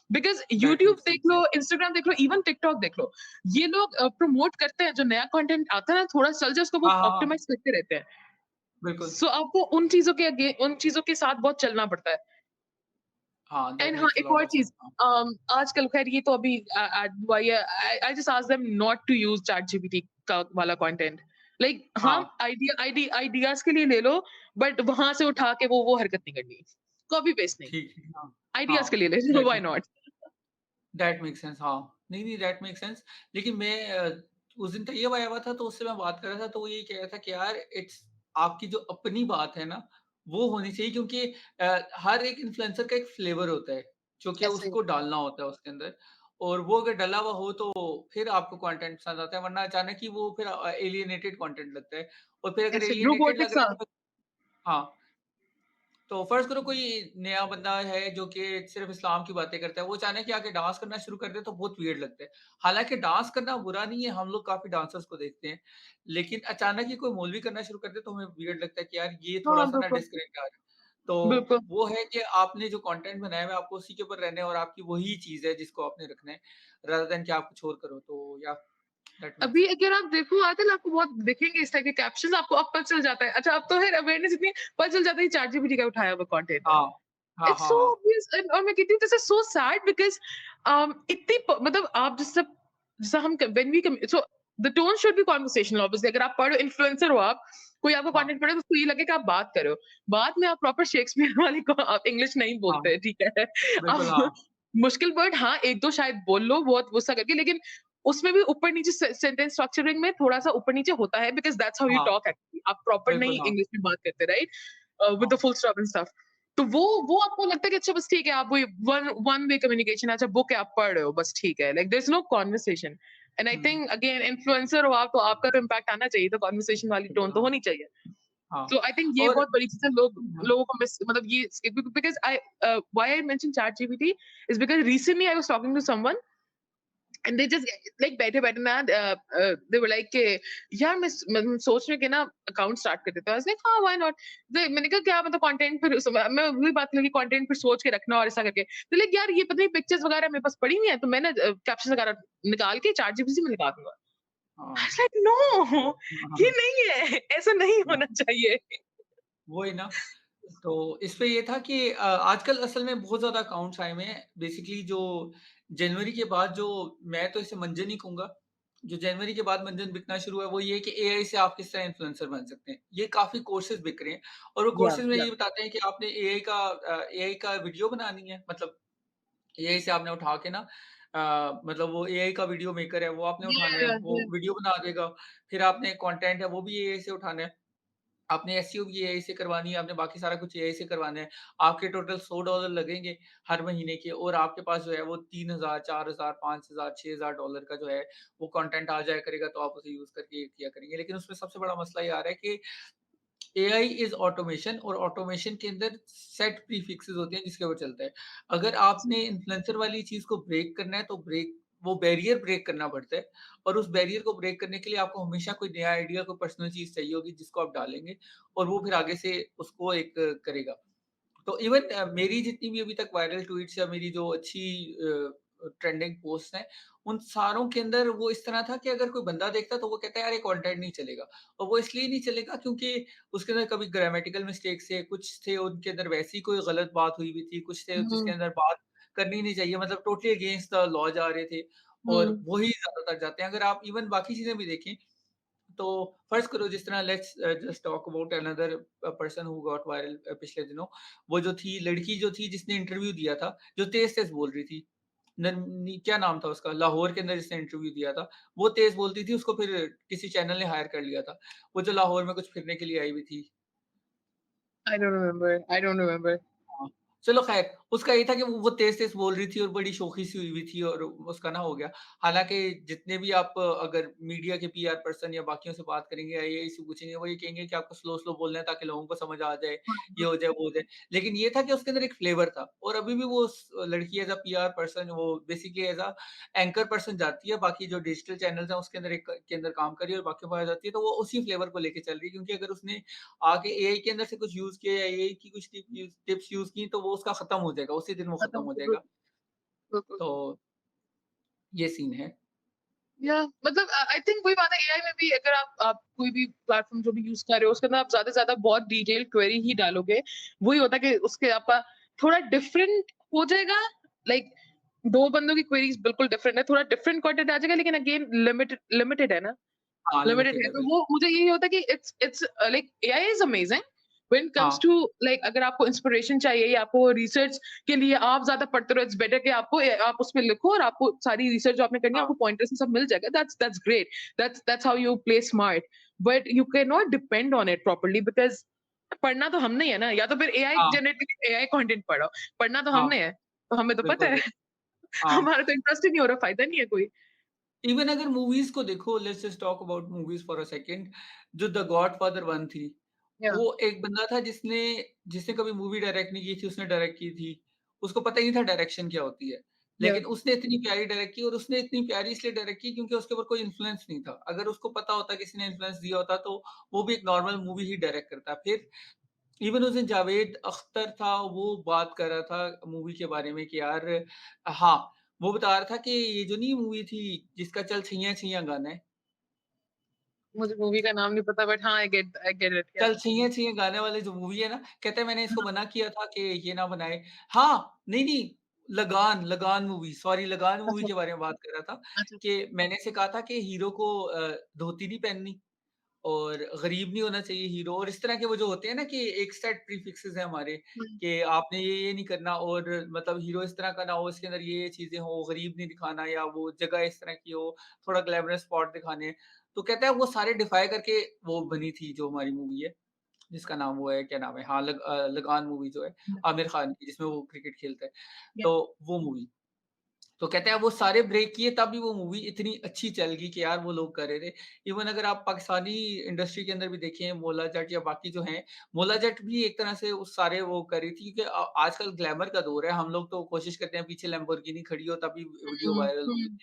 बिकॉज़ दैट यूट्यूब मेक्स देख सेंस, लो, इंस्टाग्राम देख लो, इवन टिकटॉक देख लो। ये लोग प्रमोट करते हैं जो नया कंटेंट आता है ना थोड़ा चल जाए उसको वो हाँ, हाँ, हाँ, ऑप्टिमाइज़ करते रहते हैं। बिल्कुल, सो आपको उन चीज़ों के साथ बहुत चलना पड़ता है। हाँ, दैट एंड हाँ, मेक्स अ एक लॉट और ऑफ सेंस, चीज़ हाँ, आजकल ख़ैर ये तो अभी हुआ ही है I just ask them not to use ChatGPT का वाला कंटेंट। लाइक हाँ, हाँ, आइडियाज़ के लिए ले लो बट वहाँ से उठा के वो हरकत नहीं करनी। कॉपी पेस्ट नहीं, ठीक है, हाँ, आइडियाज़ के हाँ, लिए ले लो that why not? That makes sense, हाँ, नहीं, नहीं, दैट मेक्स सेंस। लेकिन मैं उस दिन तैयब आया हुआ था, तो उससे मैं बात कर रहा था, तो वो ये कह रहा था कि यार इट्स आपकी जो अपनी बात है ना, वो होनी चाहिए, क्योंकि हर एक इन्फ्लुएंसर का एक फ्लेवर होता है, जो कि ऐसे उसको डालना होता है उसके अंदर, और वो अगर डला हुआ हो तो फिर आपको कंटेंट पसंद आता है, वरना अचानक ही वो फिर एलियनेटेड कंटेंट लगता है, और फिर अगर ऐसे एलियनेटेड लग रोबोटिक रहा सा। है तो फिर हाँ। तो फ़र्ज़ करो कोई नया बंदा है जो कि सिर्फ़ इस्लाम की बातें करता है, वो अचानक ही आके डांस करना शुरू कर दे तो बहुत वियर्ड लगता है। हालाँकि डांस करना बुरा नहीं है, हम लोग काफ़ी डांसर्स को देखते हैं। लेकिन अचानक ही कोई मौलवी करना शुरू कर दे तो हमें वियर्ड लगता है कि यार ये हाँ, थोड़ा-सा ना बिल्कुल, डिस्कनेक्ट आ रहा है। तो बिल्कुल। वो है कि आपने जो कंटेंट बनाया है आपको उसी के ऊपर रहना है, और आपकी वही चीज़ है जिसको आपने रखना है, रादर देन कि आप कुछ और करो। तो या दैट अभी मेक्स अगर आप देखो आजकल आपको बहुत दिखेंगे इस टाइप के कैप्शंस, आपको अब पता चल जाता है। अच्छा, अब तो खैर अवेयरनेस इतनी पता चल जाता है कि चैटजीपीटी का उठाया हुआ कंटेंट है। हाँ। हाँ, इट्स हाँ, सो हाँ। ऑब्वियस, और मैं कहती हूँ this is so sad because इतनी मतलब आप जैसा हम when we so the tone should be conversational obviously. अगर आप पढ़ो इन्फ्लुएंसर हो आप, कोई आपको हाँ, कंटेंट पढ़े तो उसको ये लगे कि आप बात कर रहे हो। बाद में आप प्रॉपर शेक्सपियर वाली को आप इंग्लिश नहीं हाँ। बोलते हैं, ठीक है? बिल्कुल, आप हाँ। मुश्किल वर्ड हाँ, 1-2 शायद बोल लो बहुत गुस्सा करके, लेकिन उसमें भी ऊपर-नीचे सेंटेंस स्ट्रक्चरिंग में थोड़ा-सा ऊपर-नीचे होता है बिकॉज़ दैट्स हाउ यू हाँ, टॉक एक्चुअली। आप प्रॉपर बिल्कुल, नहीं हाँ। इंग्लिश में बात करते, राइट? विद द हाँ। Full stop and stuff. तो वो आपको लगता है कि अच्छा बस ठीक है, आप वही वन वन वे कम्युनिकेशन, अच्छा बुक है आप पढ़ रहे हो बस ठीक है, like there is no conversation. And I हुँ। थिंक अगेन इन्फ्लुएंसर हो आप तो आपका तो इम्पैक्ट आना चाहिए, तो कन्वर्सेशन वाली टोन बिल्कुल, तो हाँ। होनी चाहिए। हाँ, तो आई थिंक ये और बहुत बड़ी चीज़ है, हाँ, लोगों को मिस मतलब ये because why I mention chat GPT is because recently I was talking to someone and they just like बैठे-बैठे ना दे वर लाइक कि यार मैं सोच रही हूँ कि ना अकाउंट स्टार्ट कर देता हूँ। आई वाज़ लाइक हाँ, व्हाई नॉट? मैंने कहा क्या मतलब कंटेंट फिर मैं वही बात लगी कंटेंट फिर सोच के रखना और ऐसा करके। तो लाइक यार ये पता नहीं पिक्चर्स वगैरह मेरे पास पड़ी हुई है तो मैं ना कैप्शंस वगैरह निकाल के चैट जीपीटी में लगा दूँगा। आई हाँ, वाज़ लाइक नो, हाँ, ये हाँ, नहीं है, ऐसा नहीं हाँ, होना चाहिए। वही ना। तो इस पे ये था कि आजकल असल में बहुत ज़्यादा अकाउंट्स आए हुए हैं। बेसिकली जो जनवरी के बाद जो मैं तो इसे मंजन ही कहूँगा। जो जनवरी के बाद मंजन बिकना शुरू हुआ, वो ये है कि एआई से आप किस तरह इन्फ्लुएंसर बन सकते हैं। ये काफ़ी कोर्सेज़ बिक रहे हैं, और वो या कोर्सेज़ में या ये बताते हैं कि आपने एआई का वीडियो बनानी है, मतलब एआई से आपने उठा के ना मतलब वो एआई का वीडियो मेकर है, वो आपने उठाना है, या वो वीडियो बना देगा। फिर आपने कंटेंट है, वो भी एआई से उठाना है। आपने एसईओ भी एआई से करवानी है, आपने बाकी सारा कुछ एआई से करवाना है। आपके टोटल $100 लगेंगे हर महीने के, और आपके पास जो है वो 3000, 4000, 5000, $6000 का जो है वो कंटेंट आ जाया करेगा, तो आप उसे यूज़ करके ये किया करेंगे। लेकिन उसमें सबसे बड़ा मसला ये आ रहा है कि एआई इज़ ऑटोमेशन, और ऑटोमेशन के अंदर सेट प्रीफिक्सेस होते हैं जिसके ऊपर चलता है। अगर आपने इन्फ्लुएंसर वाली चीज़ को ब्रेक करना है, तो वो बैरियर ब्रेक करना पड़ता है, और उस बैरियर को ब्रेक करने के लिए आपको हमेशा कोई नया आइडिया, कोई पर्सनल चीज़ चाहिए होगी जिसको आप डालेंगे, और वो फिर आगे से उसको एक करेगा। तो इवन मेरी जितनी भी अभी तक वायरल ट्वीट्स या मेरी जो अच्छी ट्रेंडिंग पोस्ट हैं, उन सारों के अंदर वो इस तरह था कि अगर कोई बंदा देखता तो वो कहता है यार ये कंटेंट नहीं चलेगा, और वो इसलिए नहीं चलेगा क्योंकि उसके अंदर कभी ग्रामेटिकल मिस्टेक्स थे, कुछ थे उनके अंदर वैसी कोई गलत बात हुई हुई थी, कुछ थे जिसके हुँ, अंदर बात करनी नहीं चाहिए, मतलब टोटली अगेंस्ट द लॉ जा रहे थे, और हुँ, वही ज़्यादातर जाते हैं। अगर आप इवन बाकी चीज़ें भी देखें, तो फर्ज़ करो जिस तरह let's just talk about another person who got viral पिछले दिनों। वो जो थी लड़की जो थी जिसने इंटरव्यू दिया था, जो तेज़-तेज़ बोल रही थी। नन्नी क्या नाम था उसका? लाहौर के अंदर जिसने इंटरव्यू दिया था। वो तेज़ बोलती थी, उसको फिर किसी चैनल ने हायर कर लिया था। वो जो लाहौर में कुछ फिरने के लिए आई हुई थी। आई डोंट रिमेंबर। हाँ, चलो ख़ैर, उसका ये था कि वो तेज़-तेज़ बोल रही थी और बड़ी शोखी सी हुई हुई थी, और उसका ना हो गया। हालाँकि जितने भी आप अगर मीडिया के पीआर पर्सन या बाकियों से बात करेंगे या एआई से पूछेंगे, वो ये कहेंगे कि आपको स्लो-स्लो बोलना है ताकि लोगों को समझ आ जाए, ये हो जाए, वो हो जाए। लेकिन ये था कि उसके अंदर एक फ्लेवर था, और अभी भी वो लड़की एज़ अ पीआर पर्सन, वो basically as a anchor person जाती है, बाकी जो डिजिटल चैनल्स हैं उसके अंदर के अंदर काम कर रही है, और बाकियों में आ जाती है, तो वो उसी फ्लेवर को लेके चल रही है, क्योंकि अगर उसने आगे एआई के अंदर से कुछ यूज़ किया या एआई की कुछ टिप्स यूज़ की, तो वो उसका खत्म हो जाएगा, उसी दिन वो खत्म खत्म हो बिल्कुल, जाएगा। बिल्कुल। तो ये सीन है। या मतलब आई थिंक वही बात है एआई में भी अगर आप कोई भी प्लेटफ़ॉर्म जो भी यूज़ कर रहे हो उसके अंदर आप ज़्यादा से ज़्यादा बहुत डिटेल क्वेरी ही डालोगे, वही होता है कि उसके आपका थोड़ा डिफरेंट हो जाएगा। लाइक 2 बंदों की क्वेरीज़ बिल्कुल डिफरेंट है, थोड़ा डिफरेंट कंटेंट आ जाएगा लेकिन अगेन लिमिटेड है ना, हाँ, लिमिटेड लिमिटेड है। है तो बिल्कुल। वो मुझे यही होता है कि it's like AI is amazing When it comes हाँ, to like अगर आपको इंस्पिरेशन चाहिए या आपको रिसर्च के लिए आप ज्यादा पढ़ते रहो, इट्स बेटर कि आप उसमें लिखो और आपको सारी रिसर्च जो आपने करनी है हाँ, आपको पॉइंटर्स सब मिल जाएगा. That's great. That's how you play smart. But you cannot depend on it properly because पढ़ना तो हमने ही है ना, या तो फिर एआई हाँ, जनरेटेड एआई कंटेंट पढ़ो. पढ़ना तो हाँ, हमने है, तो हमें तो पता बिल्कुल, है. बिल्कुल। हाँ, हमारा तो इंटरेस्ट ही नहीं हो रहा, फायदा नहीं है कोई. इवन अगर मूवीज़ को देखो, let's just talk about movies for a second. जो द गॉडफादर 1 थी, या वो एक बंदा था जिसने जिसने कभी मूवी डायरेक्ट नहीं की थी, उसने डायरेक्ट की थी। उसको पता ही नहीं था डायरेक्शन क्या होती है। या लेकिन उसने इतनी प्यारी डायरेक्ट की और उसने इतनी प्यारी इसलिए डायरेक्ट की क्योंकि उसके ऊपर कोई इन्फ्लुएंस नहीं था। अगर उसको पता होता किसी ने इन्फ्लुएंस दिया होता तो वो भी एक नॉर्मल मूवी ही डायरेक्ट करता। फिर इवन उस दिन जावेद अख्तर था, वो बात कर रहा था मूवी के बारे में कि यार हाँ, वो बता रहा था कि ये जो नहीं मूवी थी जिसका चल छैयां छैयां गाना है, मुझे मूवी का नाम नहीं पता, बट हाँ, आई गेट इट. या चल छैयां छैयां गाने वाले जो मूवी है ना, कहते हैं मैंने इसको मना किया था कि ये ना बनाए। हाँ, नहीं, लगान लगान मूवी, सॉरी लगान मूवी अच्छा, के बारे में बात कर रहा था अच्छा. कि मैंने इसे कहा था कि हीरो को धोती नहीं पहननी और गरीब नहीं होना चाहिए हीरो और इस तरह के वो जो होते हैं ना कि एक सेट प्रीफिक्सेस हैं हमारे हुँ, कि आपने ये नहीं करना और मतलब हीरो इस तरह का ना हो, इसके अंदर ये चीज़ें हो, गरीब नहीं दिखाना या वो जगह इस तरह की हो, थोड़ा ग्लैमरस स्पॉट दिखाने हैं। तो कहता है वो सारे डिफाई करके वो बनी थी जो हमारी मूवी है, जिसका नाम वो है क्या नाम है? हाँ, लगान मूवी जो है हुँ, आमिर खान की जिसमें वो क्रिकेट खेलता है। या तो वो मूवी तो कहते हैं वो सारे ब्रेक किए तब भी वो मूवी इतनी अच्छी चल गई कि यार वो लोग कर रहे थे। इवन अगर आप पाकिस्तानी इंडस्ट्री के अंदर भी देखें मोला जट या बाकी जो हैं, मोला जट भी एक तरह से उस सारे वो कर रही थी क्योंकि आजकल ग्लैमर का दौर है, हम लोग तो कोशिश करते हैं पीछे लैम्बोर्गिनी खड़ी हो तभी वीडियो हुँ, वायरल होगी। हुँ.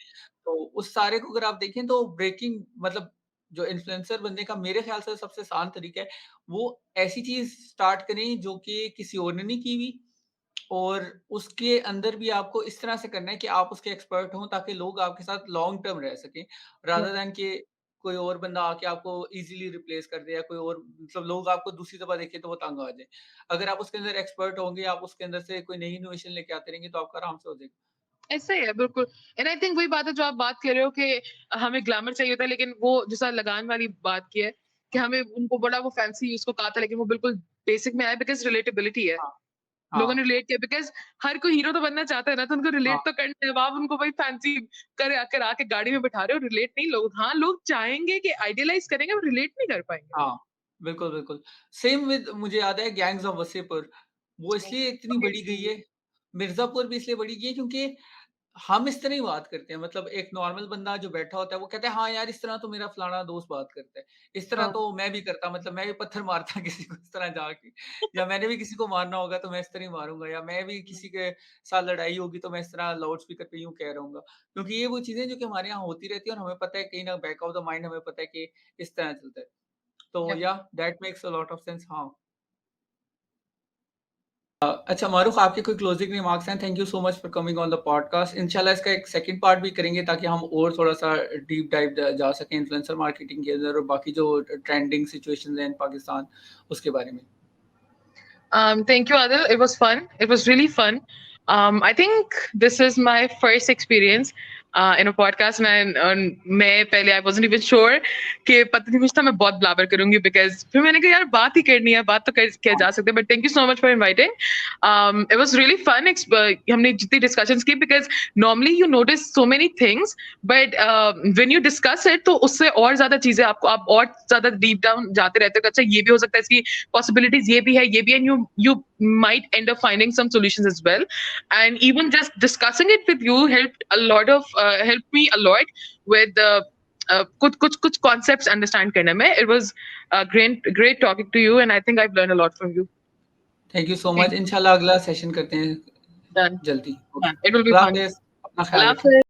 तो उस सारे को अगर आप देखें तो ब्रेकिंग मतलब जो इन्फ्लुएंसर बनने का मेरे ख्याल से सबसे आसान तरीका है, वो ऐसी चीज़ स्टार्ट करें जो कि किसी और ने नहीं की हुई और उसके अंदर भी आपको इस तरह से करना है कि आप उसके एक्सपर्ट हों ताकि लोग आपके साथ लॉन्ग टर्म रह सकें, या रादर दैन कि कोई और बंदा आके आपको ईज़िली रिप्लेस कर दे या कोई और मतलब लोग आपको दूसरी दफ़ा देखें तो वो तंग आ जाएँ। अगर आप उसके अंदर एक्सपर्ट होंगे, आप उसके अंदर से कोई नई इनोवेशन लेके आते रहेंगे तो आपका आराम से हो जाएगा। ऐसा ही है बिल्कुल. एंड आई थिंक वही बात है जो आप बात कर रहे हो कि हमें ग्लैमर चाहिए होता है, लेकिन वो जैसा लगान वाली बात की है कि हमें उनको बड़ा वो फैंसी उसको कहा था, लेकिन वो बिल्कुल बेसिक में आया बिकॉज़ रिलेटेबिलिटी है. हाँ, लोगों ने हाँ, रिलेट किया बिकॉज़ हर कोई हीरो तो बनना चाहता है ना, तो उनको हाँ, रिलेट तो करना है. अब आप उनको वही फैंसी करा के गाड़ी में बिठा रहे हो, रिलेट नहीं. लोग हाँ, लोग चाहेंगे कि आइडियलाइज़ करेंगे, पर रिलेट नहीं कर पाएँगे. हाँ। बिल्कुल, बिल्कुल। सेम विद मुझे याद है गैंग्स ऑफ वासेपुर, वो इसलिए इतनी ओके. बढ़ी गई है, मिर्ज़ापुर भी इसलिए बढ़ी गई है क्योंकि हम इस तरह ही बात करते हैं मतलब एक नॉर्मल बंदा जो बैठा होता है वो कहता है हाँ यार इस तरह तो मेरा फलाना दोस्त बात करता है। इस तरह हाँ. तो मैं भी करता मतलब मैं भी पत्थर मारता किसी को इस तरह जाके या मैंने भी किसी को मारना होगा तो मैं इस तरह ही मारूँगा या मैं भी किसी के साथ लड़ाई होगी तो मैं इस तरह लाउड स्पीकर पे यूँ कह रहूँगा। क्योंकि ये वो चीज़ें जो कि हमारे यहाँ होती रहती है और हमें पता है कहीं न बैक ऑफ द माइंड हमें पता है कि इस तरह चलता है। तो या या that makes a lot of sense हाँ। अच्छा मारूफ आपके कोई क्लोजिंग रिमार्क्स हैं? Thank you so much for coming on the podcast. इंशाल्लाह इसका एक सेकंड पार्ट भी करेंगे ताकि हम और थोड़ा-सा डीप डाइव जा सकें इन्फ्लुएंसर मार्केटिंग के अंदर और बाकी जो ट्रेंडिंग सिचुएशंस हैं इन पाकिस्तान उसके बारे में। Thank you, Adil. It was fun. It was really fun. I think this is my first experience in a podcast, and मैं पहले I wasn't even sure कि पता नहीं कुछ था मैं बहुत ब्लाबर करूंगी because फिर मैंने कहा यार बात ही करनी है, बात तो किया हाँ, जा सकते हैं. But thank you so much for inviting. It was really fun. हमने जितनी discussions की because normally you notice so many things, but when you discuss it तो उससे और ज्यादा चीजें आपको आप और ज्यादा deep down जाते रहते हो कि अच्छा ये भी हो सकता है, इसकी possibilities ये भी है, ये भी है, and you might end up finding some solutions as well. And even just discussing it with you helped me a lot with कुछ concepts understand करने में. It was great talking to you, and I think I've learned a lot from you. Thank you so much. Thank you. इंशाल्लाह अगला session करते हैं Done. जल्दी। Okay. Done. It will be खुदा fun. हाफ़िज़। अपना ख्याल Allah रखें। Hafiz.